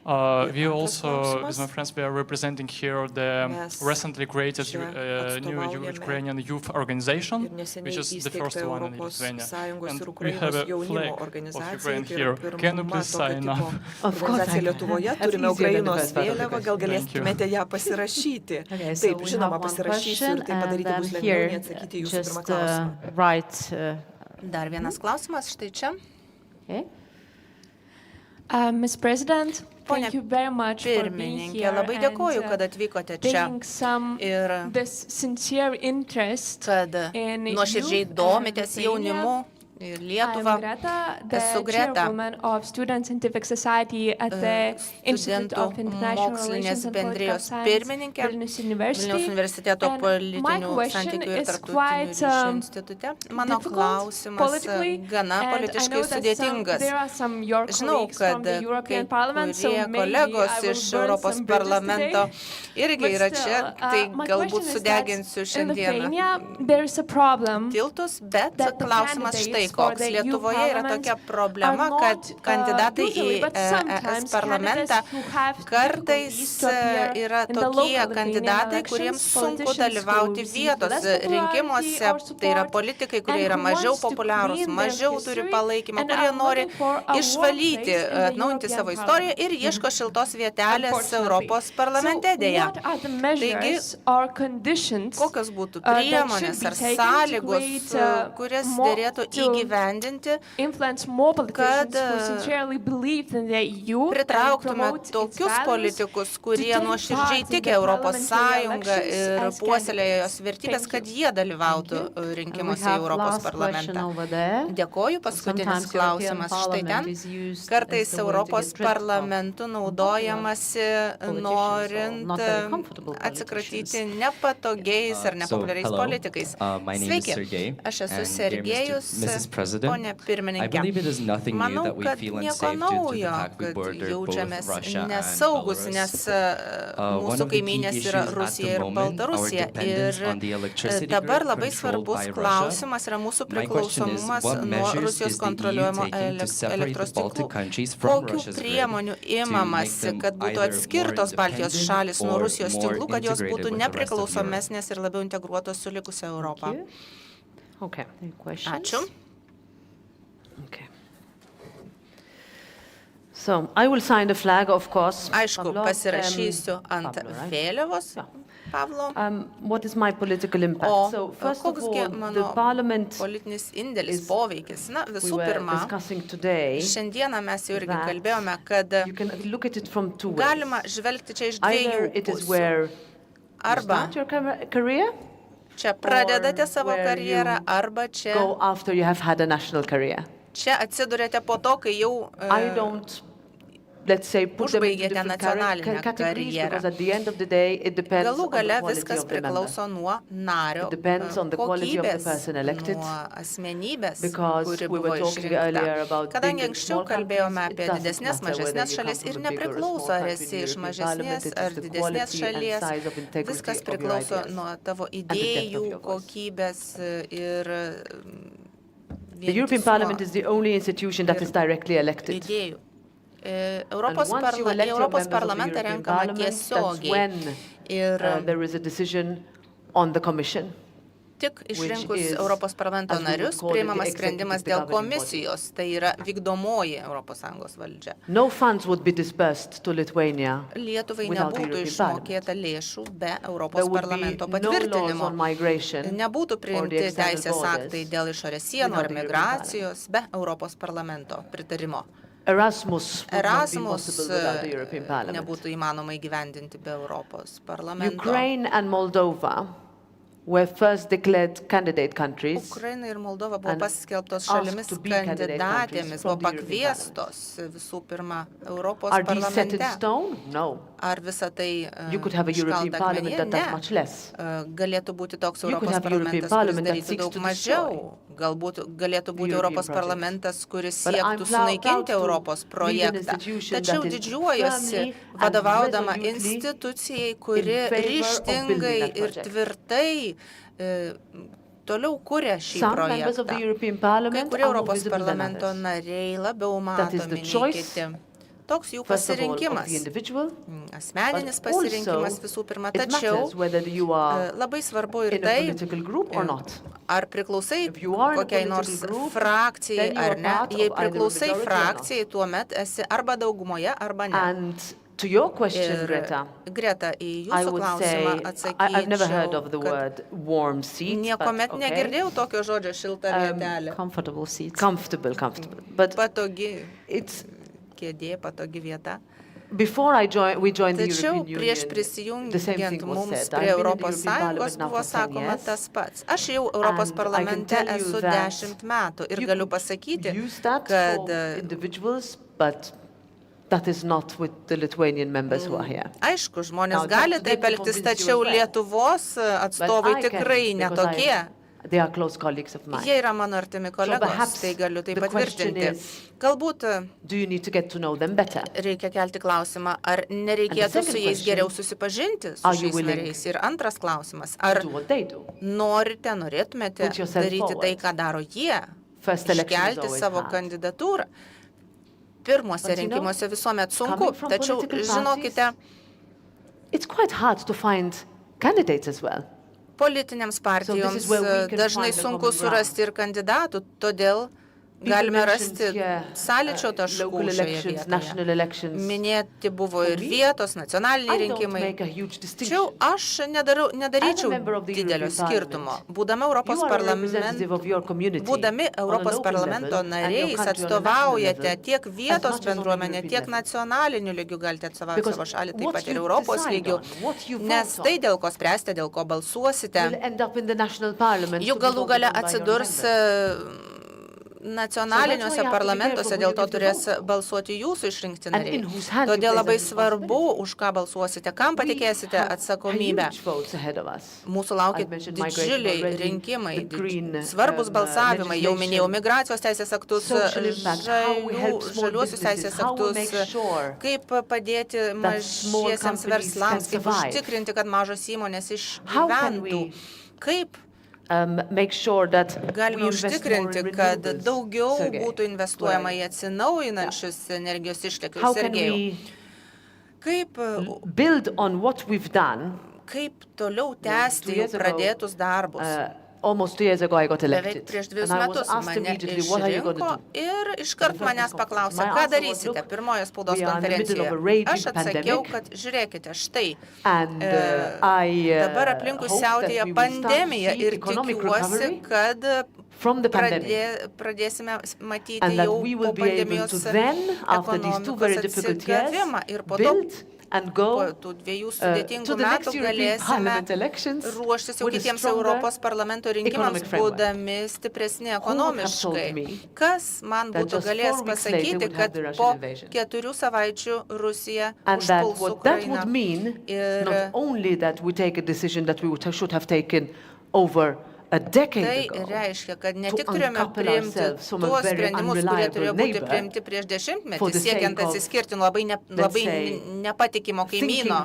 We Antras also, klausimas. with my friends, we are representing here the Mes recently created čia new atstovaujame Ukrainian youth organization, Ir neseniai which is the first įsteigta one in Europos Lithuania. Sąjungos And ir we have Ukrainos a jaunimo flag of organizacija. Ukraine Tai yra here. Can you pirma please tokio sign tipo up? Of course organizacija I can. Lietuvoje. That's Turime easier than the Ukrainos first part of the vėliavą, gal question. galėtumėte ją pasirašyti. Okay, so Taip, we žinoma, have one pasirašysiu question ir tai and padaryti then bus lengviau here nei atsakyti į jūsų pirmą just klausimą. right. Dar vienas klausimas, štai čia. Okay. Ms. President, Pone thank you very much for being Pirmininkė, here labai dėkoju, and kad atvykote čia taking some ir this sincere interest kad in nuoširdžiai youth domitės and jaunimu ir Lietuva. I'm Greta, the Esu Greta, chairwoman of Student Scientific Society at the Institute studentų of International mokslinės Relations and Political bendrijos Science, pirmininkė Vilnius University. Vilniaus universiteto And my politinių question santykių ir is tarptautinių quite, ryšių institute. Mano difficult klausimas politically, gana and I politiškai know that sudėtingas. there are some your Žinau, colleagues from kad the European kai Parliament, so kurie maybe kolegos I will iš burn Europos some bridges parlamento today. irgi But yra still, čia, tai my galbūt question is sudeginsiu that in šiandieną Lithuania there is a problem tiltus, bet that the klausimas štai candidates for koks. the EU Lietuvoje yra Parliament tokia problema, are not, kad kandidatai į usually, but ES sometimes parlamentą candidates who have kartais difficulties to appear yra in the tokie local kandidatai, elections, kuriems sunku politicians dalyvauti who receive vietos less popularity rinkimuose. or Tai yra support, politikai, kurie and yra who mažiau wants to populiarūs, clean their mažiau turi history palaikymą, and kurie are nori looking for a išvalyti, warm place in the atnaujinti European savo istoriją ir ieško šiltos vietelės Unfortunately. Europos parlamente So dėja. what are the measures or conditions Kokios būtų that priemonės should be ar taken to sąlygos, create, kurias more- dėrėtų to įgyvendinti, kad pritrauktume tokius politikus, kurie nuoširdžiai tiki Europos Sąjungą ir puoselėja jos vertybės, kad jie dalyvautų rinkimuose į Europos parlamentą. Dėkoju, paskutinis klausimas. Štai ten. Kartais Europos parlamentu naudojamasi norint atsikratyti nepatogiais ar nepopuliariais politikais. Sveiki, aš esu Sergejus, ponė pirmininkė. Manau, kad nieko naujo, kad jaučiamės nesaugus, nes mūsų kaimynės yra Rusija ir Baltarusija. Ir dabar labai svarbus klausimas yra mūsų priklausomumas nuo Rusijos kontroliuojamo elektros tinklų. Kokių priemonių imamasi, kad būtų atskirtos Baltijos šalis nuo Rusijos tinklų, kad jos būtų nepriklausomesnės ir labiau integruotos su likusia Europa? Ačiū. So, I will sign the flag, of course. Aišku, pasirašysiu ant vėliavos, Pavlo. What is my political impact? So, first of all, the Parliament politinis indėlis, poveikis. Na, visų pirma, šiandieną mes jau irgi kalbėjome, kad galima žvelgti čia iš dviejų pusių. Arba čia pradedate savo karjerą, arba čia atsidurėte po to, kai jau užbaigėte nacionalinę karjerą. Galų gale viskas priklauso nuo nario kokybės, nuo asmenybės, kuri buvo išrinkta. Kadangi anksčiau kalbėjome apie didesnės, mažesnės šalis ir nepriklauso, ar esi iš mažesnės ar didesnės šalies, viskas priklauso nuo tavo idėjų kokybės ir The European Parliament is the only institution that is directly elected. Idėjų. Europos parlamentą renkama tiesiogiai ir there is a decision on the Commission. Tik išrinkus Europos parlamento narius priimamas sprendimas dėl komisijos, tai yra vykdomoji ES valdžia. No funds would be dispersed to Lithuania. Lietuvai nebūtų išmokėta lėšų be Europos parlamento patvirtinimo. Nebūtų priimti teisės aktai dėl išorės sienų ar migracijos be Europos parlamento pritarimo. Erasmus nebūtų įmanoma įgyvendinti be Europos parlamento. Ukraine and Moldova were first declared candidate countries. Ukraina ir Moldova buvo paskelbtos šalimis kandidatėmis, buvo pakviestos visų pirma Europos parlamente. Ar visa tai iškalta akmenyje? Ne. Galėtų būti toks Europos parlamentas, kuris darytų daug mažiau. Galbūt galėtų būti Europos parlamentas, kuris siektų sunaikinti Europos projektą. Tačiau didžiuojuosi vadovaudama institucijai, kuri ryžtingai ir tvirtai toliau kuria šį projektą. Kai kurie Europos parlamento nariai labiau matomi nei kiti. Toks jų pasirinkimas, asmeninis pasirinkimas visų pirma, tačiau labai svarbu ir tai, ar priklausai kokiai nors frakcijai ar ne. Jei priklausai frakcijai, tuomet esi arba daugumoje, arba ne. To your question, Greta, į jūsų klausimą atsakyčiau, kad niekuomet negirdėjau tokio žodžio šilta vietelė. Comfortable. Patogi kėdė, patogi vieta. Tačiau prieš prisijungiant mums prie Europos Sąjungos buvo sakoma tas pats. Aš jau Europos parlamente esu 10 metų ir galiu pasakyti, kad aišku, žmonės gali taip elgtis, tačiau Lietuvos atstovai tikrai netokie. Jie yra mano artimi kolegos, tai galiu tai patvirtinti. Galbūt reikia kelti klausimą, ar nereikėtų su jais geriau susipažinti, su šiais nariais. Ir antras klausimas, ar norėtumėte daryti tai, ką daro jie, iškelti savo kandidatūrą. Pirmuose rinkimuose visuomet sunku, tačiau žinokite, politinėms partijoms dažnai sunku surasti ir kandidatų, todėl galime rasti sąlyčio taškų šioje vietoje. Minėti buvo ir vietos, nacionaliniai rinkimai. Tačiau aš nedaryčiau didelio skirtumo. Būdami Europos parlamento nariais atstovaujate tiek vietos bendruomenę, tiek nacionaliniu lygiu galite atstovauti savo šalį, taip pat ir Europos lygiu. Nes tai, dėl ko spręsite, dėl ko balsuosite, juk galų gale atsidurs nacionaliniuose parlamentuose, dėl to turės balsuoti jūsų išrinkti nariai. Todėl labai svarbu, už ką balsuosite, kam patikėsite atsakomybę. Mūsų laukia didžiuliai rinkimai, svarbus balsavimai. Jau minėjau migracijos teisės aktus, žaliuosius teisės aktus, kaip padėti mažiesiems verslams, kaip užtikrinti, kad mažos įmonės išgyventų, kaip galime užtikrinti, kad daugiau būtų investuojama į atsinaujinančius energijos išteklius. Sergejau, kaip toliau tęsti jau pradėtus darbus? Almost 2 years ago I got elected. Beveik prieš 2 metus mane išrinko ir iškart manęs paklausė, ką darysite pirmoje spaudos konferencijoje. Aš atsakiau, kad žiūrėkite, štai, dabar aplinkui siautėja pandemija ir tikiuosi, kad pradėsime matyti jau po pandemijos ekonomikos atsigavimą ir po to po tų 2 sudėtingų metų galėsime ruoštis jau kitiems Europos parlamento rinkimams, būdami stipresni ekonomiškai. Kas man būtų galės pasakyti, kad po 4 savaičių Rusija užpuls Ukrainą? Tai reiškia, kad ne tik turėjome priimti tuos sprendimus, kurie turėjo būti priimti prieš 10-metį, siekiant atsiskirti labai nepatikimo kaimyno.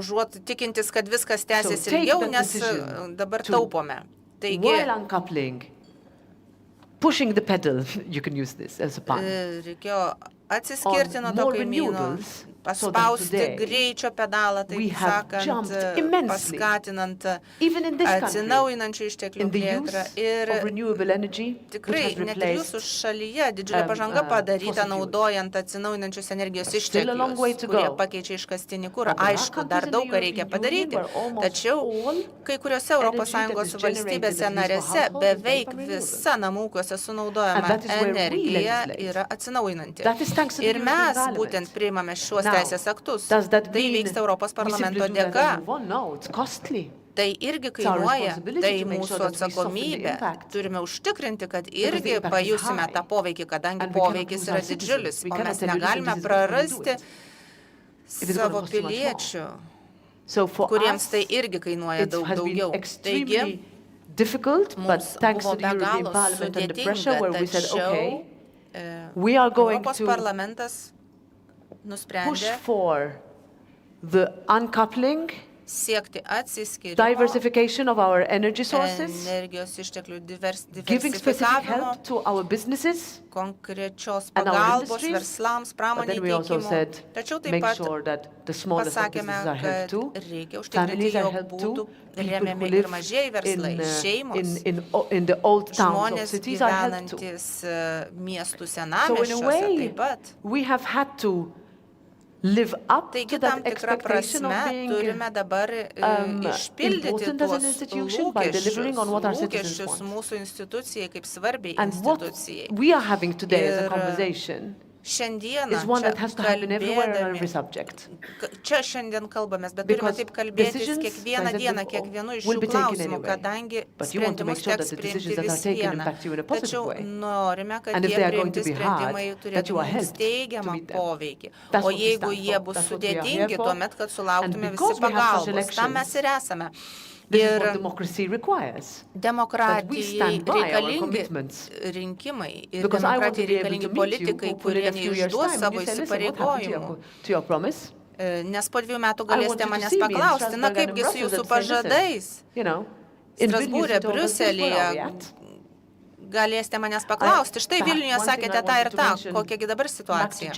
Užuot tikintis, kad viskas tęsis ilgiau, nes dabar taupome. Taigi, reikėjo atsiskirti nuo to kaimyno, paspausti greičio pedalą, taip sakant, paskatinant atsinaujinančių išteklių plėtrą. Ir tikrai net ir jūsų šalyje didžiulė pažanga padaryta naudojant atsinaujinančius energijos išteklius, kurie pakeičia iškastinį kurą. Aišku, dar daug ką reikia padaryti, tačiau kai kuriuose ES valstybėse narėse beveik visa namų ūkiuose sunaudojama energija yra atsinaujinanti. Ir mes būtent priimame šiuos teisės aktus. Tai vyksta Europos parlamento dėka. Tai irgi kainuoja, tai mūsų atsakomybė. Turime užtikrinti, kad irgi pajusime tą poveikį, kadangi poveikis yra didžiulis, o mes negalime prarasti savo piliečių, kuriems tai irgi kainuoja daug daugiau. Taigi, mums buvo be galo sudėtinga, tačiau Europos parlamentas nusprendė siekti atsiskirimo, energijos išteklių diversifikavimo, konkrečios pagalbos verslams, pramonei teikimo. Tačiau taip pat pasakėme, kad reikia užtikrinti, jog būtų remiami ir mažieji verslai, šeimos, žmonės gyvenantis miestų senamiesčiuose taip pat. Taigi, tam tikrą prasme turime dabar išpildyti tuos lūkesčius mūsų institucijai kaip svarbiai institucijai. Ir šiandieną čia šiandien kalbamės, bet turime taip kalbėtis kiekvieną dieną, kiekvienu iš šių klausimų, kadangi sprendimus teks priimti vis vieną. Tačiau norime, kad tie priimti sprendimai turėtų mums teigiamą poveikį. O jeigu jie bus sudėtingi, tuomet, kad sulauktume visi pagalbos. Tam mes ir esame. Ir demokratijai reikalingi rinkimai ir demokratijai reikalingi politikai, kurie neišduos savo įsipareigojimų. Nes po 2 metų galėsite manęs paklausti, na kaipgi su jūsų pažadais? Strasbūre, Briuselyje galėsite manęs paklausti. Štai Vilniuje sakėte tą ir tą, kokiagi dabar situacija.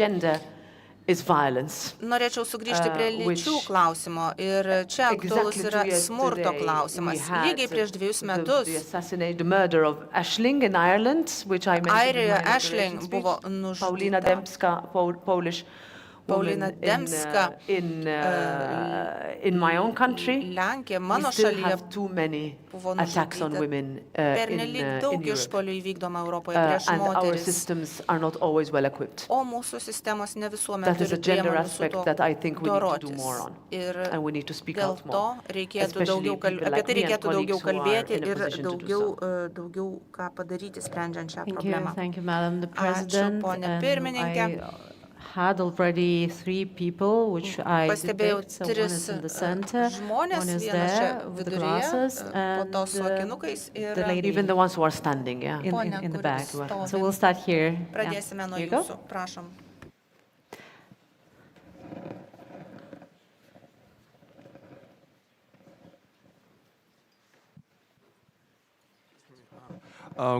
is violence. Norėčiau sugrįžti prie lyčių klausimo ir čia aktualus yra smurto klausimas. Lygiai prieš 2 metus Airijoje Ashling buvo nužudyta. Paulina Demska in my own country, Lenkija, we mano still šalyje have too many buvo attacks on nužudyta. women Pernelyg in daug Europe. išpolių įvykdoma Europoje prieš And our moteris, systems are not always well equipped. o mūsų sistemos ne visuomet That is a turi gender priemonių su aspect to that I think we need to do dorotis. more on. Ir And we need to speak dėl out to more. reikėtų Especially daugiau people apie like tai me and reikėtų daugiau colleagues who are kalbėti in a ir position to do daugiau ką padaryti, sprendžiant šią Thank problemą. you, Madam the Ačiū, President. ponė And pirmininkė. I had already 3 people, which I Pastebėjau detect. So one is in the center, žmonės, one is vienas čia there with the glasses, vidurėje, po and to su akinukais ir the lady Even the ones who are standing, yeah. in the back. stovi. So we'll start here. Yeah. Pradėsime nuo Here you go. jūsų. Prašom.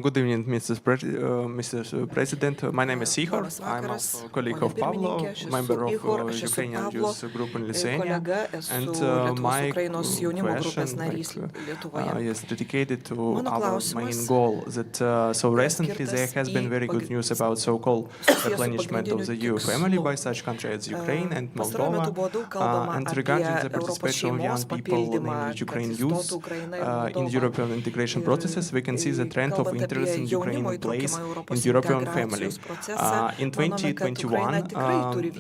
Good evening, Mrs. President. My name is Ihor. I'm also a colleague of Pavlo, member of Ukrainian Youth Group in Lithuania. And my question is dedicated to our main goal. That so recently there has been very good news about so-called replenishment of the EU family by such countries as Ukraine and Moldova. And regarding the participation of young people, namely Ukrainian youth, in European integration processes, we can see the trend of interest in Ukraine place in European family. In 2021,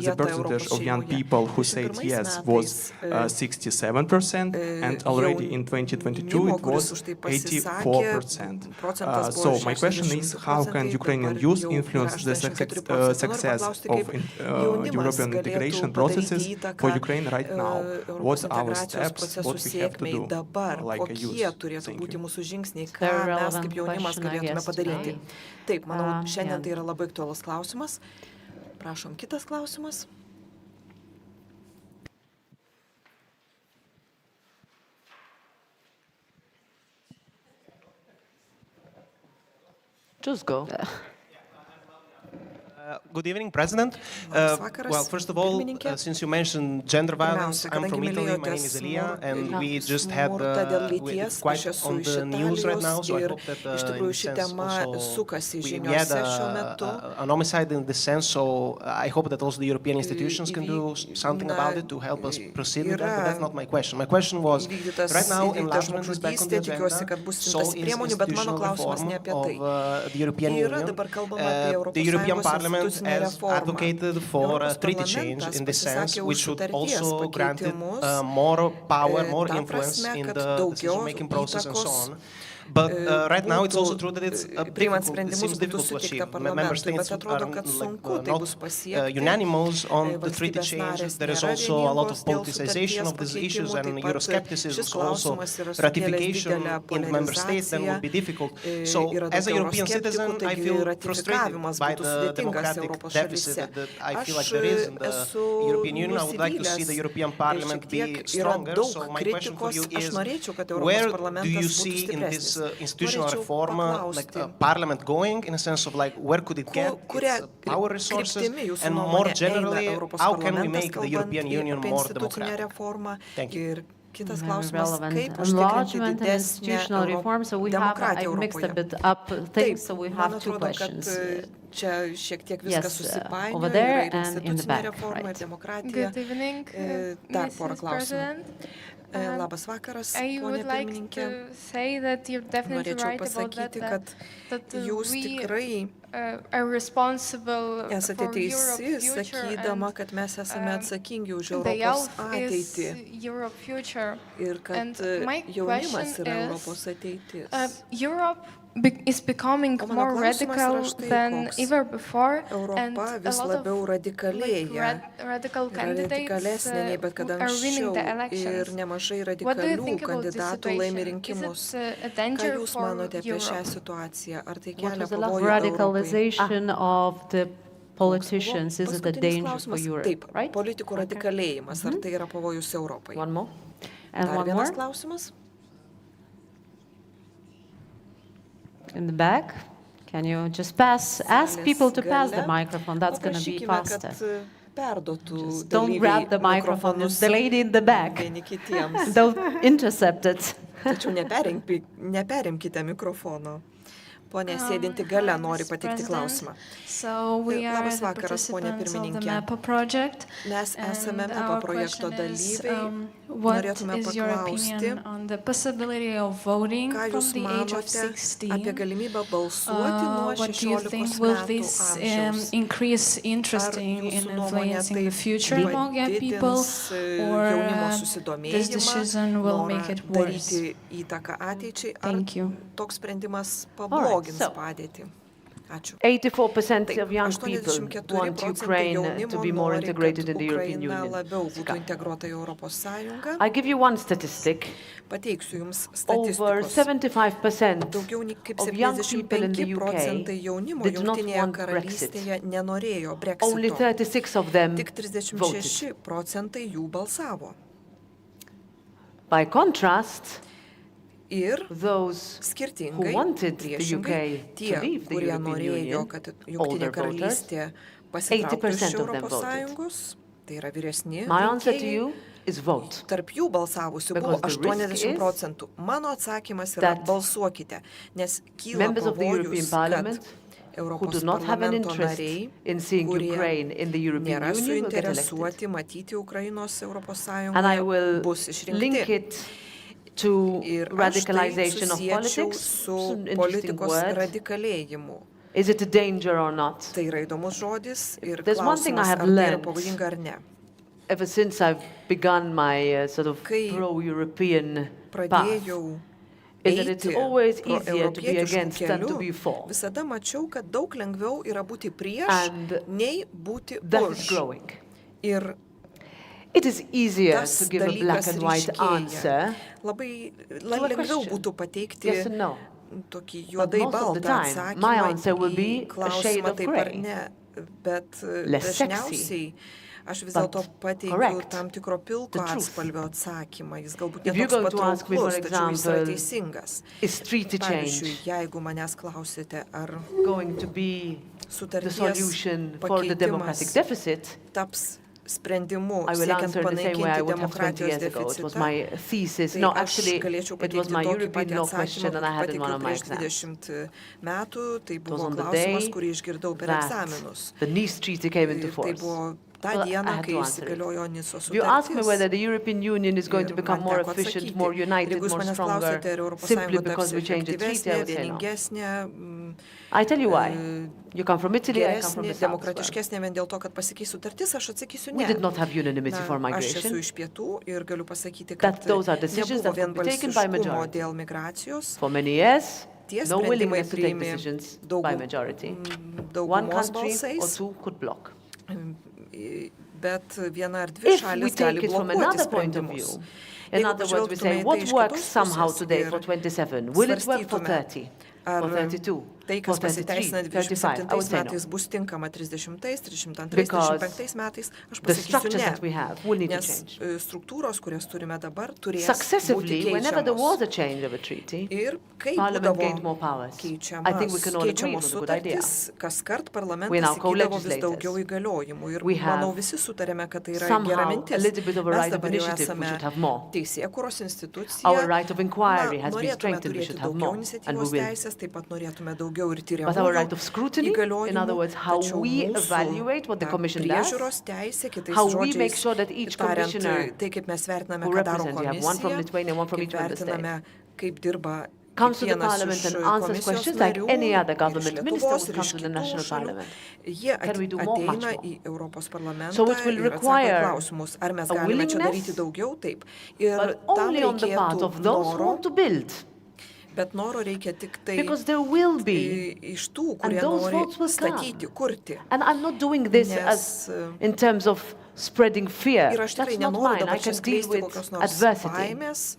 the percentage of young people who said yes was 67%, and already in 2022 it was 84%. So my question is, how can Ukrainian youth influence the success of European integration processes for Ukraine right now? What are our steps? What we have to do like a youth? Thank you. Padaryti. Taip, manau, šiandien tai yra labai aktualus klausimas. Prašom, kitas klausimas. Just go. Good evening, President. Well, first of all, since you mentioned gender violence, I'm from Italy, my name is Elia, and we just had quite on the news right now, so I hope that in a sense also we had an homicide in this sense, so I hope that also the European institutions can do something about it to help us proceed with that, but that's not my question. My question was, right now enlargement is back on the agenda, so is institutional reform of the European Union. The European Parliament has advocated for a treaty change in this sense, which should also grant it more power, more influence in the decision-making process and so on. But right now it's also true that it's it seems difficult to achieve. Member states are not unanimous on the treaty change. There is also a lot of politicization of these issues and Euroscepticism, so also ratification in the member states then would be difficult. So as a European citizen, I feel frustrated by the democratic deficit that I feel like there is in the European Union. I would like to see the European Parliament be stronger. So my question for you is, where do you see in this institutional reform, like Parliament going, in a sense of like where could it get its power resources, and more generally, how can we make the European Union more democratic? Thank you. Kitas klausimas, kaip enlargement and institutional reform, so we have, I mixed a bit up things, so we have 2 questions. Čia šiek tiek viskas susipainioja, over there and in the back, reforma ir demokratija. Good evening, Dar porą Mrs. klausimų. President. Labas vakaras, I ponė would like pirmininkė. to say that you're definitely Norėčiau right about pasakyti, that, kad that jūs we tikrai are responsible esate for teisi, Europe's future, sakydama, kad mes esame atsakingi už and the Europos youth ateitį is Europe future. ir kad And my jaunimas question yra is, Europos ateitis. Europe is becoming O mano more klausimas radical yra štai than koks. ever before, and Europa a vis lot labiau of radikalėja, radical candidates radikalesnė nei bet kada are winning anksčiau the ir elections. nemažai What do you radikalių think about this kandidatų laimi situation? rinkimus. Is it a Ką danger jūs for manote apie šią Europe? situaciją? Ar tai What kelia was the last pavojų Europai? radicalization of the politicians? Is it a Paskutinis danger for klausimas. Europe, Taip, right? politikų radikalėjimas. Ar tai yra pavojus Europai? One more. And Dar one vienas more klausimas. in the back. Can you just ask people to pass the microphone? That's going to be Paprašykime, faster. kad neperduotų Don't grab the microphone, it's the lady in the back. vieni kitiems. Don't intercept it. Tačiau neperimkite mikrofono. Pone sėdinti gale nori pateikti klausimą. Labas vakaras, ponė pirmininkė. Mes esame MEPA projekto dalyviai. Norėtume paklausti, ką Jūs manote apie galimybę balsuoti nuo 16 metų amžiaus. Ar Jūsų nuomonė tai padidins jaunimo susidomėjimą, norą daryti įtaką ateičiai, ar toks sprendimas pablogins padėtį? Ačiū. 84% of young people want Ukraine to be more integrated in the European Union. I give you one statistic. Pateiksiu Jums Over statistikos. 75% Daugiau nei kaip of young people in the 75% UK jaunimo did not Jungtinėje want Brexit. karalystėje nenorėjo Only Brexito. 36 of them Tik voted. 36% jų balsavo. By contrast, Ir those skirtingai, who wanted the priešingai, UK to tie, leave the kurie European norėjo, Union, kad Jungtinė older karalystė voters, pasitrauktų iš 80% of them Europos voted. Sąjungos, tai yra vyresni my answer to rinkėjai, you is vote. tarp jų balsavusių buvo Because the risk 80%. Mano atsakymas yra that balsuokite, nes kyla Members of the European pavojus, kad Parliament who Europos do not have an parlamento interest nariai, in seeing kurie Ukraine in the European nėra Union will get elected. suinteresuoti matyti Ukrainos Europos And I Sąjungoje, will bus link išrinkti. it to Ir aš tai radicalization of susiečiau politics. It's su an interesting politikos word. radikalėjimu. Is it a danger or not? Tai yra įdomus žodis ir There's one thing I klausimas, have ar tai yra learned pavojinga ar ne. Ever since I've begun my sort of Kai pro-European path, Pradėjau is that it's eiti always easier to be proeuropietišku against than to keliu, be for. visada mačiau, kad daug lengviau yra būti prieš, And nei būti that is už. growing. Ir It is easier tas to give a black dalykas and white ryškėja. answer Labai a lengviau question. būtų pateikti yes and no. tokį But juodai most of the baltą time, my atsakymą answer will be į a shade klausimą of taip ar grey. ne. Bet Less sexy, dažniausiai aš vis but dėlto pateikiu correct. tam tikro pilko The truth. atspalvio atsakymą. Jis galbūt If you're netoks going to ask me, for patrauklus, tačiau jis yra example, teisingas. Is treaty Pavyzdžiui, change jeigu manęs klausite, ar going to be the sutarties solution for the democratic pakeitimas deficit? taps sprendimu I will siekiant answer in the same way I panaikinti would have 20 demokratijos years ago. It was deficitą, my thesis. tai No, aš actually, galėčiau it was pateikti my tokį European patį law atsakymą, question and I had in one pateikiau of my prieš exams. 20 metų. Tai It was buvo on the klausimas, day kurį išgirdau per that egzaminus. the Nice Treaty came into Ir tai force. buvo ta Well, I diena, had kai to answer it. įsigaliojo Nicos If you ask me sutartis. whether the European Union is going to Ir become man more teko efficient, atsakyti. more Ir united, jeigu jūs more manęs stronger, klausite, ar Europos simply Sąjunga because taps we changed the treaty, I efektyvesnė, would say no. vieningesnė, I tell you why. You come from Italy, I come from geresnė, the south. as well. demokratiškesnė vien dėl to, kad pasikeis sutartis, aš atsakysiu We ne. did not have unanimity for Na, aš esu migration. iš pietų ir galiu pasakyti, That kad those are decisions nebuvo that could be taken by vienbalsiškumo majority. dėl migracijos. For many years, Tie no sprendimai willingness to take priimi decisions by majority. One daugumos country or balsais, two could block. bet viena ar dvi If we šalis take gali it from blokuoti another point of sprendimus. view, in Jeigu other words, we pažvelgtume say į what tai iš works kitos somehow pusės today ir for 27, will it work for svarstytume, 30, ar for 32, tai, for kas pasiteisina 33, 35? I would 27 say no. metais, bus tinkama 30, 32, Because 35 metais, aš The pasakysiu structures that we ne. have will need to Nes change. struktūros, kurias turime dabar, turės būti Successively, whenever there was keičiamos. a change of a treaty, Ir kai Parliament būdavo gained more powers. I think we can all agree it keičiamos was a good idea. sutartys, kas kart We're parlamentas now įgydavo vis co-legislators. daugiau įgaliojimų. Ir We have manau, visi sutarėme, kad tai yra gera somehow mintis. a little bit of a Mes right of dabar jau initiative, we esame should have more. teisėkūros institucija. Our right of inquiry has been Norėtume strengthened, we turėti should have daugiau more, and we iniciatyvos will. teisės, taip pat norėtume daugiau ir But our right tyriamųjų of scrutiny, in other words, how tačiau we mūsų evaluate what the ta Commission does, priežiūros teisė, kitais how we žodžiais make sure that each tariant, commissioner tai kaip mes vertiname, who ką daro represent, you have one from komisija, Lithuania, one from kaip each member state, vertiname, kaip dirba comes to the kiekvienas Parliament iš and answers komisijos questions like narių, any other ir iš government minister Lietuvos, would ir come iš to the kitų national šalių. parliament. Jie Can we do more? Much ateina more. į Europos parlamentą So it will ir atsako į require klausimus. Ar mes a galime čia willingness, daryti daugiau? Taip. Ir But tam only on the part reikėtų of those who noro, want to build, bet noro reikia tik tai because there will be, iš tų, kurie those nori votes will come. statyti, kurti. and I'm not doing this Nes, as in terms of spreading fear. Ir aš tikrai That's not nenoriu mine. I dabar čia can deal skleisti with kokios nors adversity. baimės.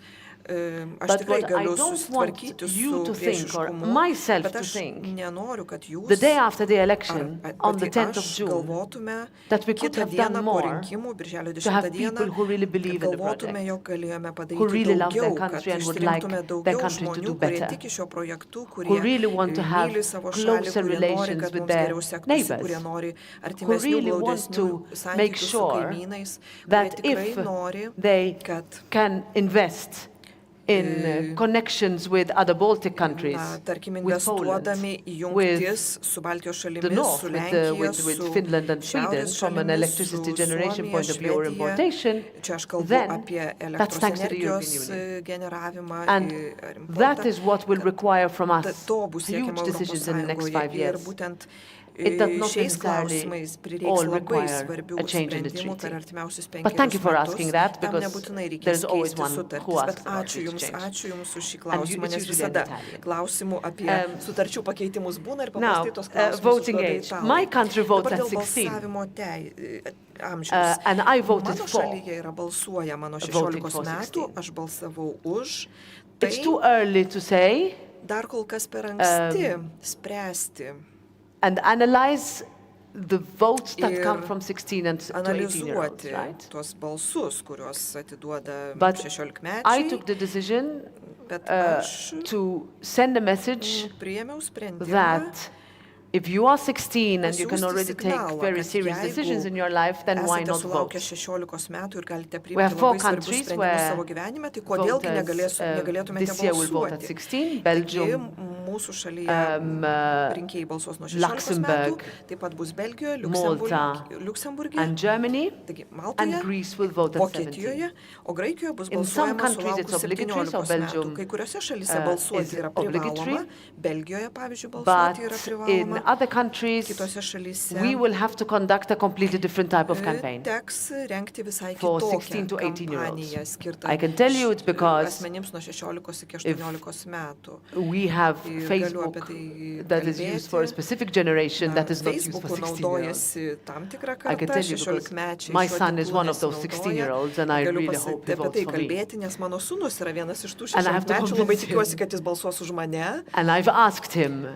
aš tikrai galiu susitvarkyti su priešiškumu, bet aš nenoriu, kad jūs pati aš galvotume kitą dieną po rinkimų, birželio 10 dieną, kad galvotume, jog galėjome padaryti daugiau, kad išrinktume daugiau žmonių, kurie tiki šio projektu, kurie myli savo šalį, kurie nori, kad mums geriau sektųsi, kurie nori artimesnių, glaudesnių santykių su kaimynais, kurie tikrai nori, kad in connections with other Baltic countries, tarkim, with Poland, investuodami į jungtis su Baltijos šalimis, su Lenkija, with Finland and Sweden, from an electricity generation point of view or importation, then that's thanks to the European Union. And that is what will require from us huge decisions in the next 5 years. It does not necessarily all require a change in the treaty. But thank you for asking that, because there's always one who asks about this change. Ačiū Jums už šį klausimą, nes visada klausimų apie sutarčių pakeitimus būna ir paprastai tos klausimus užduoda Italai. My country voted at 16. And I voted Mano for. šalyje yra balsuojama nuo 16 metų, aš balsavau už. It's too early to say. Dar kol kas per anksti spręsti. And analyze the votes that come from 16 and to 18-year-olds, right? Tuos balsus, kuriuos atiduoda But 16-mečiai. I took the decision to send a message that if you are 16 and you can already take very serious decisions in your life, then why not vote? We have 4 countries where voters this year will vote at 16, Belgium, Luxembourg, Malta, and Germany, and Greece will vote at 17. In some countries it's obligatory, so Belgium is obligatory, but in other countries we will have to conduct a completely different type of campaign for 16 to 18-year-olds. I can tell you it's because if we have Facebook that is used for a specific generation that is not used for 16-year-olds. I can tell you because my son is one of those 16-year-olds and I really hope he votes for me. And I have to convince him. And I've asked him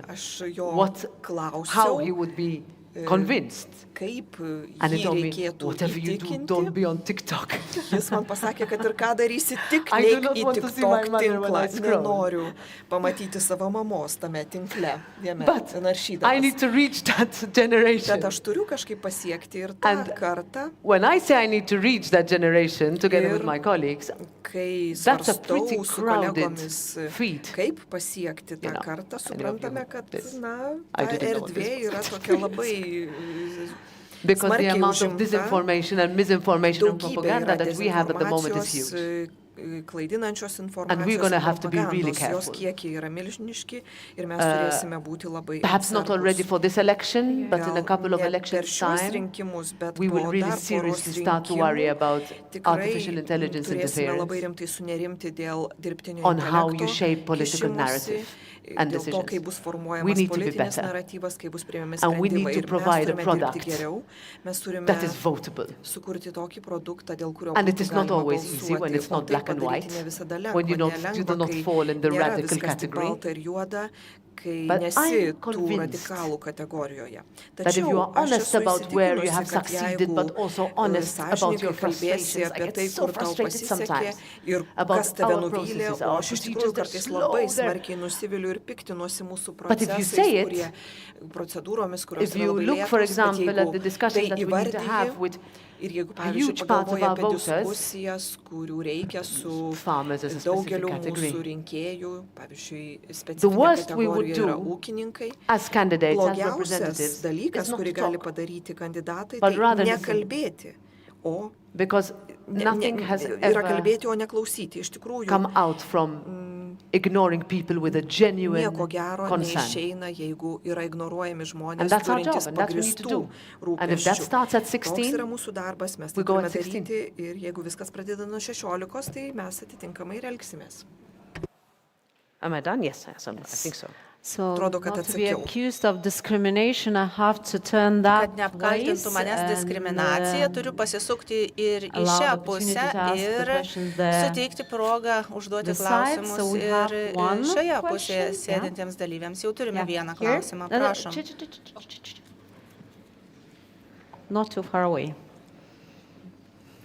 how he would be convinced. And he told me, whatever you do, don't be on TikTok. Jis man pasakė, kad ir ką darysi, tik neik į TikTok tinklą. Nenoriu pamatyti savo mamos tame tinkle. But I need to reach that generation. Bet aš turiu kažkaip pasiekti ir tą kartą. When I say I need to reach that generation together with my colleagues, that's a pretty crowded feat. Kaip pasiekti tą kartą, suprantame, kad ta erdvė yra tokia labai because the amount of disinformation and misinformation and propaganda that we have at the moment is huge. And we're going to have to be really careful. Perhaps not already for this election, but in a couple of elections' time, we will really seriously start to worry about artificial intelligence interference on how you shape political narrative and decisions. We need to be better. And we need to provide a product that is votable. And it is not always easy when it's not black and white, when you do not fall in the radical category. But I'm convinced that if you are honest about where you have succeeded, but also honest about your frustrations, I get so frustrated sometimes about our processes, our procedures that slow But if you say it, if you look, for example, at the discussions that we need to have with a huge part of our voters, farmers as a specific category, the worst we would do as candidates, as representatives, is not to talk, but rather listen. Because nothing has ever come out from ignoring people with a genuine concern. And that's our job, and that's what we need to do. And if that starts at 16, we go at 16. Am I done? Yes, I think so. So, Atrodo, kad not to be atsakiau. accused of discrimination, I have to turn that Kad neapkaltintų manęs diskriminaciją, turiu pasisukti ir į šią pusę ir suteikti progą užduoti klausimus ir šioje pusėje sėdintiems dalyviams. Jau turime vieną klausimą, prašom. Not too far away.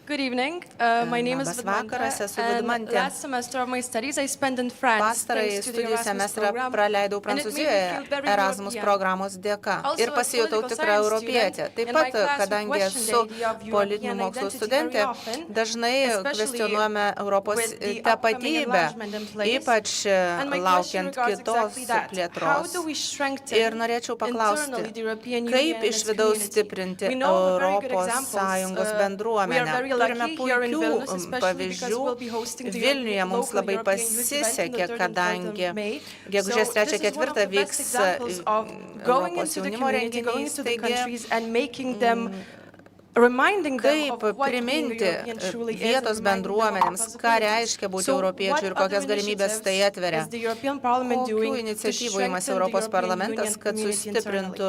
Good evening. My name is Labas vakaras, esu and Vidmantė. last semester of my studies I spent in France Pastarąjį thanks to the studijų Erasmus semestrą program. praleidau And it made me Prancūzijoje feel very Erasmus European. programos dėka Also, ir as pasijutau political tikrą science europietę. student, Taip in my pat, class we kadangi questioned esu the idea of politinių European mokslų identity studentė, very often, dažnai especially kvestionuojame Europos with the upcoming tapatybę, enlargement in place. ypač And my question laukiant regards kitos exactly that. How plėtros. do we strengthen Ir norėčiau paklausti, internally the European Union kaip and iš its vidaus community? stiprinti We know of very good Europos examples. Sąjungos We are bendruomenę. very Turime lucky here in puikių Vilnius, especially because pavyzdžių. we'll be hosting the Vilniuje mums local labai European Youth Event on pasisekė, the 3rd and 4th kadangi of May. gegužės So 3-4 this is one of the best vyks examples of going Europos into the jaunimo community, going renginys. into the Taigi, countries and making them reminding them kaip of what being a priminti European truly is, vietos and reminding them of bendruomenėms, the ką possibilities. reiškia būti So europiečiu what ir kokias other galimybės tai initiatives atveria. is the European Parliament doing Kokių to iniciatyvų imasi strengthen the Europos European parlamentas, Union kad community sustiprintų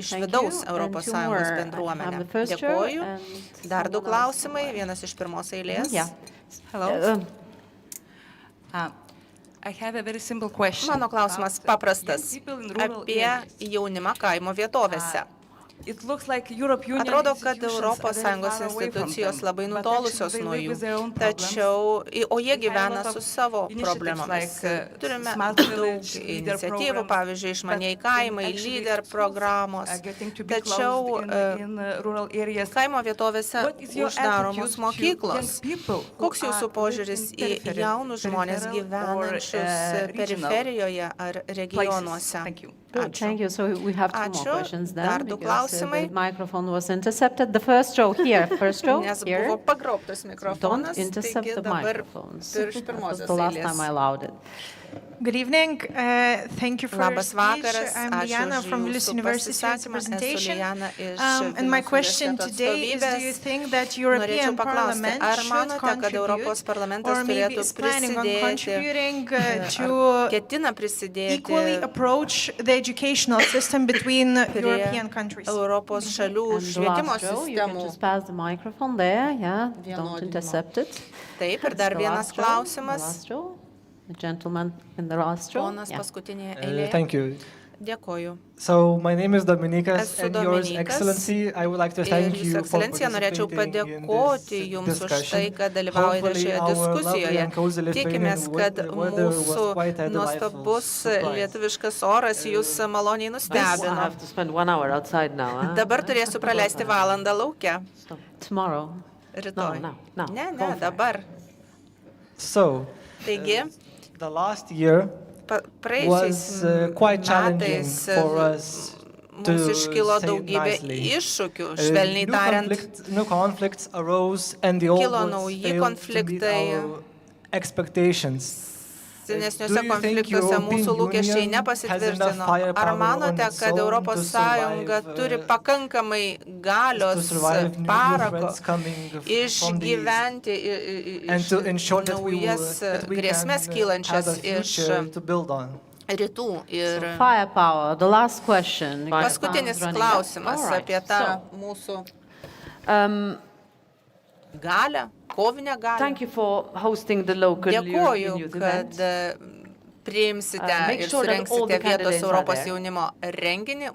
iš Thank vidaus you. Europos And two Sąjungos more. bendruomenę? I have the first chair Dėkoju. and Dar du someone else klausimai, somewhere. vienas iš pirmos eilės. Yeah. Hello. I have a very simple question. Mano klausimas about, paprastas young people in rural apie areas. jaunimą kaimo vietovėse. It looks like Europe Union Atrodo, kad institutions Europos are very Sąjungos far away from institucijos them, labai but nutolusios actually they nuo live jų. with their own problems. Tačiau, o jie We have a gyvena lot su of savo initiatives problemomis. like, Turime Smart daug Village, Leader iniciatyvų, programs, pavyzdžiui, išmaniai but kaimai, actually lyder schools programos. are getting to be Tačiau closed in rural areas. kaimo vietovėse What is your uždaromos attitude to mokyklos. young people who Koks jūsų are požiūris į living in jaunus žmonės peripheral gyvenančius or, regional periferijoje ar regionuose? Thank you. Good, thank you. So we have two more Ačiū. questions then, Dar du because klausimai. the microphone was intercepted. The first row here, first row Nes here. buvo pagrobtas mikrofonas, Don't intercept taigi the dabar microphones. virš That was pirmosios the last time I eilės. allowed it. Good evening. Thank you for your Labas speech. vakaras, I'm ačiū Liana už from Vilnius jūsų University's pasisakymą. Esu presentation. Liana iš And my Vilniaus question universiteto today is, do you atstovybės. think that Norėčiau European paklausti, Parliament ar should manote, kad Europos contribute parlamentas or maybe turėtų is planning on prisidėti, contributing ar to ketina prisidėti equally approach the educational system between prie European countries? Europos šalių And the švietimo last row, you can sistemų? just pass the microphone there, yeah, don't Vienodinimo. intercept it. Taip, ir dar The vienas last row, the klausimas. last row, the gentleman in the last row. Ponas Yeah. paskutinėje eilėje. Thank you. Dėkoju. So my name is Dominikas, Esu and Yours Dominikas. Excellency, I would like to Ir thank Jūsų you for ekscelencija, norėčiau participating in padėkoti this Jums už tai, discussion. kad dalyvaujate Hopefully šioje our lovely diskusijoje. and cozy Tikimės, Lithuanian kad weather was mūsų quite a delightful nuostabus surprise. lietuviškas oras Jūs maloniai I nustebino. have to spend 1 hour outside now. Huh? Dabar turėsiu praleisti valandą lauke. So tomorrow. Rytoj. No, Ne, go for it. dabar. So, Taigi, the last year praėjusiais was quite challenging metais for us to mums iškilo say it daugybė nicely. iššūkių, švelniai tariant. New conflicts arose and the old Kilo ones nauji failed to meet konfliktai. our expectations. Senesniuose konfliktuose mūsų lūkesčiai nepasitvirtino. Ar manote, kad Europos Sąjunga turi pakankamai galios parako išgyventi naujas grėsmės kylančias iš rytų? Ir Firepower, the last question. paskutinis klausimas apie tą mūsų galę, kovinę galę. Thank you for hosting the local European Dėkoju, Youth kad event. priimsite Make ir sure that all surenksite the vietos candidates are Europos there. jaunimo renginį.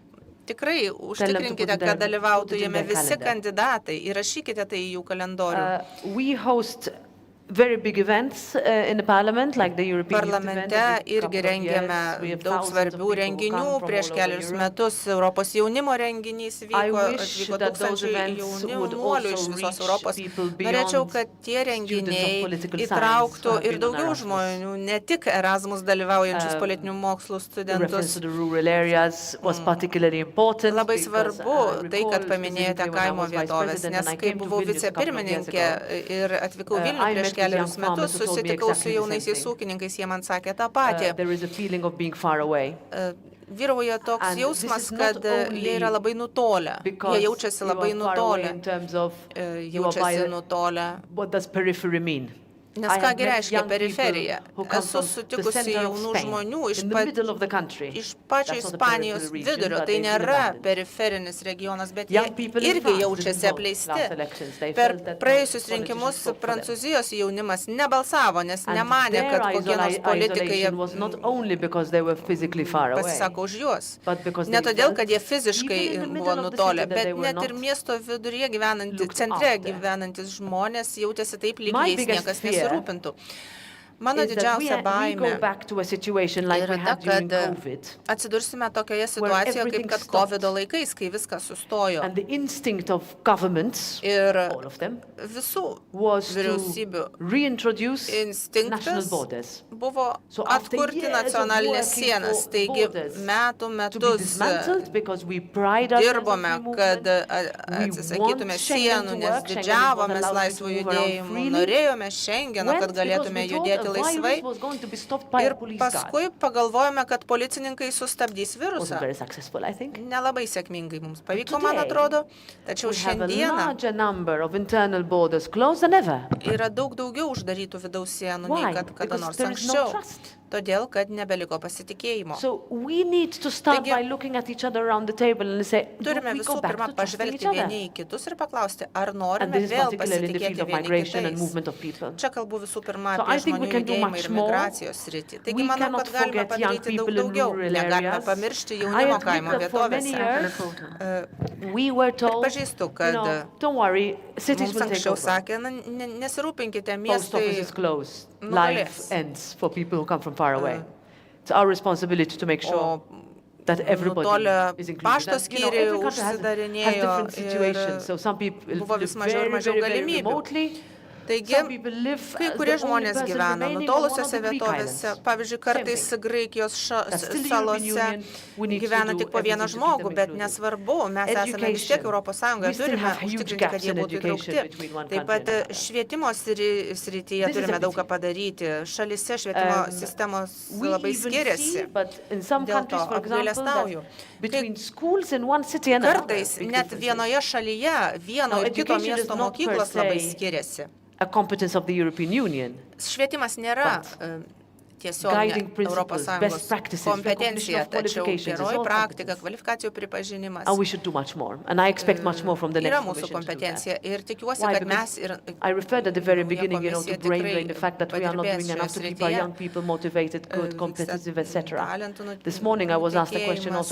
Tikrai put užtikrinkite, it kad there, dalyvautų put it in jame their visi calendar. kandidatai. Įrašykite tai į jų kalendorių. We host very big events in the parliament, like the European Youth event. Parlamente every irgi couple of rengėme years. We have daug thousands of svarbių people who renginių. come from Prieš all over kelius Europe. metus Europos jaunimo renginys I vyko, wish atvyko that those tūkstančiai events would jaunuolių iš also visos reach Europos. people Norėčiau, beyond kad tie renginiai political įtrauktų science who have ir been on daugiau Erasmus. žmonių, ne tik Erasmus dalyvaujančius politinių mokslų The reference studentus. to the rural areas was particularly important. Labai because svarbu I tai, kad recall paminėjote specifically when I kaimo was vice vietovės, president nes and I kai came to buvau Vilnius a couple of years vicepirmininkė ago, ir atvykau I Vilnių prieš met with keliarius young farmers metus, who told me susitikau su exactly the jaunaisiais same ūkininkais, jie man sakė tą patį. there is a feeling of being far away. Vyrauja toks And this jausmas, is not kad only jie yra labai nutolę. because Jie jaučiasi you labai are far away nutolę. in terms of you are Jaučiasi by- nutolę. What does periphery mean? Nes kągi reiškia periferija? Esu sutikusi jaunų žmonių iš pačio Ispanijos vidurio. Tai nėra periferinis regionas, bet jie irgi jaučiasi apleisti. Per praėjusius rinkimus Prancūzijos jaunimas nebalsavo, nes nemanė, kad kokie nors politikai pasisako už juos. Ne todėl, kad jie fiziškai buvo nutolę, bet net ir miesto viduryje centre gyvenantis žmonės jautėsi taip, lyg jais niekas nesirūpintų. Mano didžiausia baimė yra ta, kad atsidursime tokioje situacijoje, kaip kad COVID laikais, kai viskas sustojo. Ir visų vyriausybių instinktas buvo atkurti nacionalinės sienas. Taigi metų metus dirbome, kad atsisakytume sienų, nes didžiavomės laisvų judėjimų, norėjome Šengeno, kad galėtume judėti laisvai. Ir paskui pagalvojame, kad policininkai sustabdys virusą. Nelabai sėkmingai mums pavyko, man atrodo. Tačiau šiandieną yra daug daugiau uždarytų vidaus sienų, nei kad kada nors anksčiau. Todėl, kad nebeliko pasitikėjimo. Turime visų pirma pažvelgti vieni į kitus ir paklausti, ar norime vėl pasitikėti vieni kitais. Čia kalbu visų pirma apie žmonių judėjimą ir migracijos sritį. Taigi manau, kad galime padaryti daug daugiau. Negalime pamiršti jaunimo kaimo vietovėse. Pripažįstu, kad mums anksčiau sakė, nesirūpinkite, miestai nugalės. Nutolę pašto skyriai užsidarinėjo ir buvo vis mažiau ir mažiau galimybių. Taigi, kai kurie žmonės gyvena nutolusiose vietovėse, pavyzdžiui, kartais Graikijos salose gyvena tik po vieną žmogų, bet nesvarbu, mes esame vis tiek Europos Sąjungoje, turime užtikrinti, kad jie būtų įtraukti. Taip pat švietimo srityje turime daug ką padaryti. Šalyse švietimo sistemos labai skiriasi. Dėl to apgailestauju. Kartais net vienoje šalyje vieno ir kito miesto mokyklos labai skiriasi. Švietimas nėra tiesioginė Europos Sąjungos kompetencija, tačiau geroji praktika, kvalifikacijų pripažinimas yra mūsų kompetencija ir tikiuosi, kad mes ir komisija tikrai padirbės šioje srityje. Talentų nutekėjimas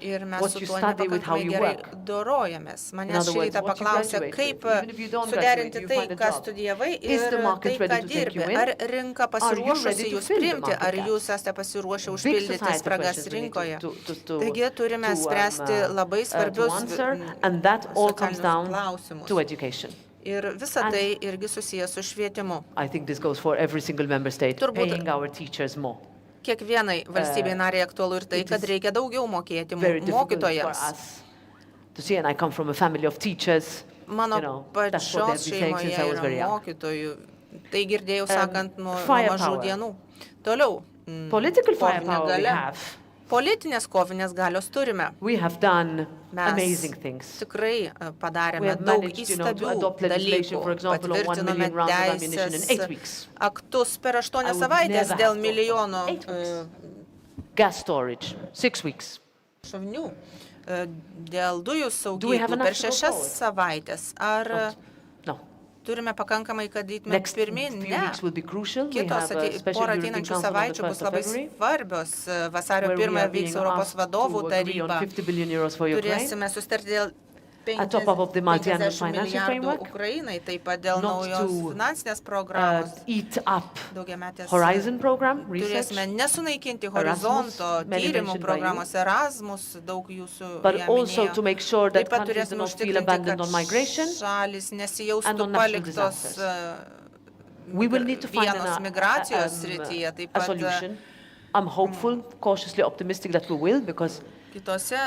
ir mes su tuo nepakankamai gerai dorojamės. Manęs šį rytą paklausė, kaip suderinti tai, ką studijavai ir tai, ką dirbi. Ar rinka pasiruošusi jūs priimti, ar jūs esate pasiruošę užpildyti spragas rinkoje. Taigi turime spręsti labai svarbius socialinius klausimus. Ir visa tai irgi susijęs su švietimu. Turbūt kiekvienai valstybei nariai aktualu ir tai, kad reikia daugiau mokėti mokytojams. Mano pačios šeimoje yra mokytojų. Tai girdėjau sakant nuo mažų dienų. Toliau, kovinė galia. Politinės kovinės galios turime. Mes tikrai padarėme daug įstabių dalykų. Patvirtinome teisės aktus per 8 savaitės dėl milijono šovinių. Dėl dujų saugyklų per 6 savaitės. Ar turime pakankamai, kad eitume pirmin? Ne. Kitos porą ateinančių savaičių bus labai svarbios. Vasario 1 vyks Europos vadovų taryba. Turėsime sustarti dėl 50 milijardų Ukrainai, taip pat dėl naujos finansinės programos, daugiametės. Turėsime nesunaikinti horizonto, tyrimų programos Erasmus, daug jūsų ją minėjo. Taip pat turėsime užtikrinti, kad šalis nesijaustų paliktos vienos migracijos srityje. Taip pat kitose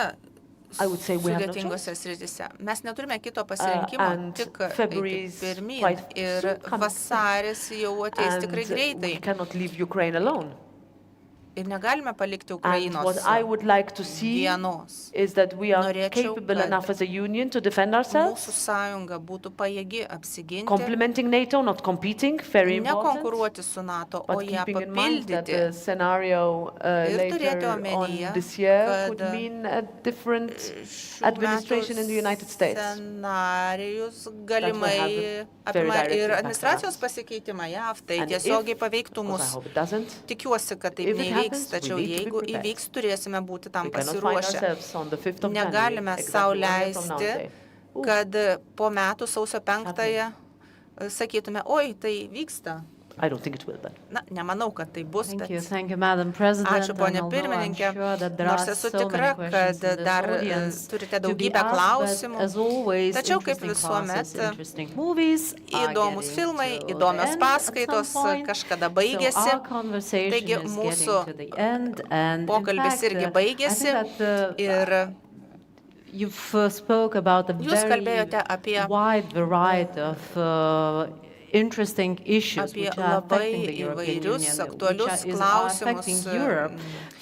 sudėtingose srityse. Mes neturime kito pasirinkimo, tik eiti pirmin. Ir vasaris jau ateis tikrai greitai. Ir negalime palikti And Ukrainos what I would like to see vienos. is that we are Norėčiau, capable kad enough as a union to defend Mūsų ourselves, sąjunga būtų pajėgi apsiginti, complementing NATO, not competing, very important, nekonkuruoti su NATO, o but ją keeping in mind that papildyti. the scenario Ir turėti later on omenyje, this year could kad mean a different šių administration in the United States. Scenarijus will galimai have a very apima direct ir impact on administracijos us. pasikeitimą JAV, tai And tiesiogiai if, paveiktų of course, I mus. hope it doesn't, Tikiuosi, kad taip if it neįvyks, happens, we tačiau need to be jeigu prepared. įvyks, turėsime būti tam we cannot find pasiruošę. ourselves on the 5th of January, Negalime exactly sau 1 year from now, leisti, and say, kad po metų sausio 5-ąją sakytume, oi, tai vyksta. I don't think it will, but Na, nemanau, kad tai bus, bet Thank you, Madam President. ačiū, ponė pirmininkė. Nors esu tikra, kad dar turite daugybę klausimų. Tačiau, kaip visuomet, įdomus filmai, įdomios paskaitos kažkada baigėsi. Taigi, mūsų pokalbis irgi baigėsi. Ir jūs kalbėjote apie interesting issues apie which are labai affecting the European įvairius Union, aktualius which is klausimus, affecting Europe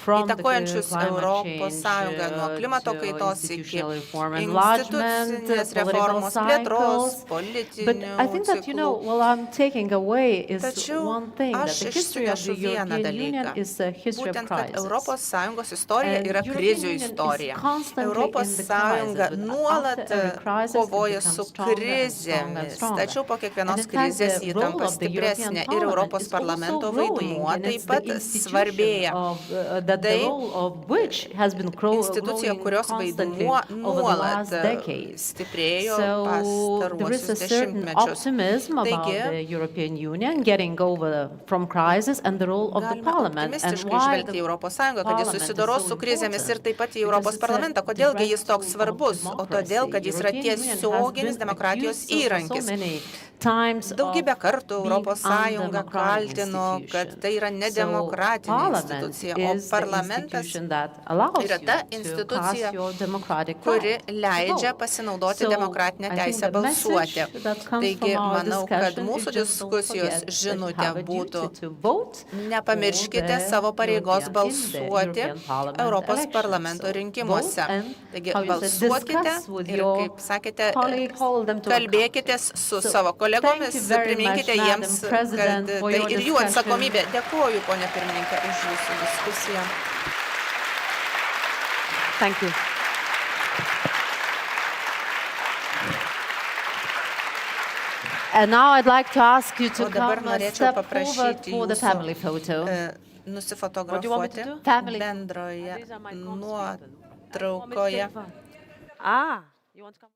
from the įtakojančius climate Europos change Sąjungą nuo klimato to kaitos iki institutional reform, enlargement, institucinės political reformos, plėtros, cycles. But I think that, you know, ciklų. what I'm taking away is Tačiau one thing, that aš the history of the išsinešu vieną European Union dalyką. is a history of Būtent, kad crisis. Europos Sąjungos istorija And yra European krizių Union is istorija. constantly Europos in the Sąjunga crisis, but nuolat after every crisis, it kovoja becomes su stronger and krizėmis. stronger. Tačiau po kiekvienos And in fact, krizės the ji role tampa of the European stipresnė ir Parliament Europos is parlamento also growing, vaidmuo and taip it's pat the institution svarbėja. that the Tai role of which has been institucija, growing kurios constantly vaidmuo over the nuolat last decades. stiprėjo So there is a pastaruosius certain dešimtmečius. optimism about Taigi, the European Union getting over from crisis and the role of the galime Parliament and optimistiškai why žvelgti į the Europos Sąjungą, kad jis Parliament is susidoros so su krizėmis ir important. taip pat į Because Europos it's a parlamentą. Kodėlgi jis toks direct svarbus? tool of O todėl, kad jis yra democracy. European Union has tiesioginis been demokratijos accused for so įrankis. many times of Daugybę kartų being Europos Sąjunga undemocratic kaltino, kad institution. tai yra nedemokratinė So institucija, o Parliament is the parlamentas institution that allows yra you ta to institucija, cast your democratic kuri right to leidžia vote. pasinaudoti So, demokratinę I think teisę the message balsuoti. that comes Taigi, from our manau, kad discussion mūsų is just don't diskusijos forget that you žinutė have a duty būtų: to vote nepamirškite for the savo pareigos European- balsuoti in the European Parliament Europos elections. parlamento So rinkimuose. vote and, Taigi, how you said, balsuokite discuss with ir, your kaip sakėte, colleague, hold them to kalbėkitės su savo kolegomis, thank you very priminkite much, jiems, Madam kad President, tai for your ir jų discussion. atsakomybė. Dėkuoju, ponė pirmininkė, už jūsų diskusiją. Thank you. And now I'd like to ask you to O dabar come a norėčiau step forward paprašyti for the jūsų, family photo. Nusifotografuoti do? Family. bendroje nuotraukoje. Ah, you want to come?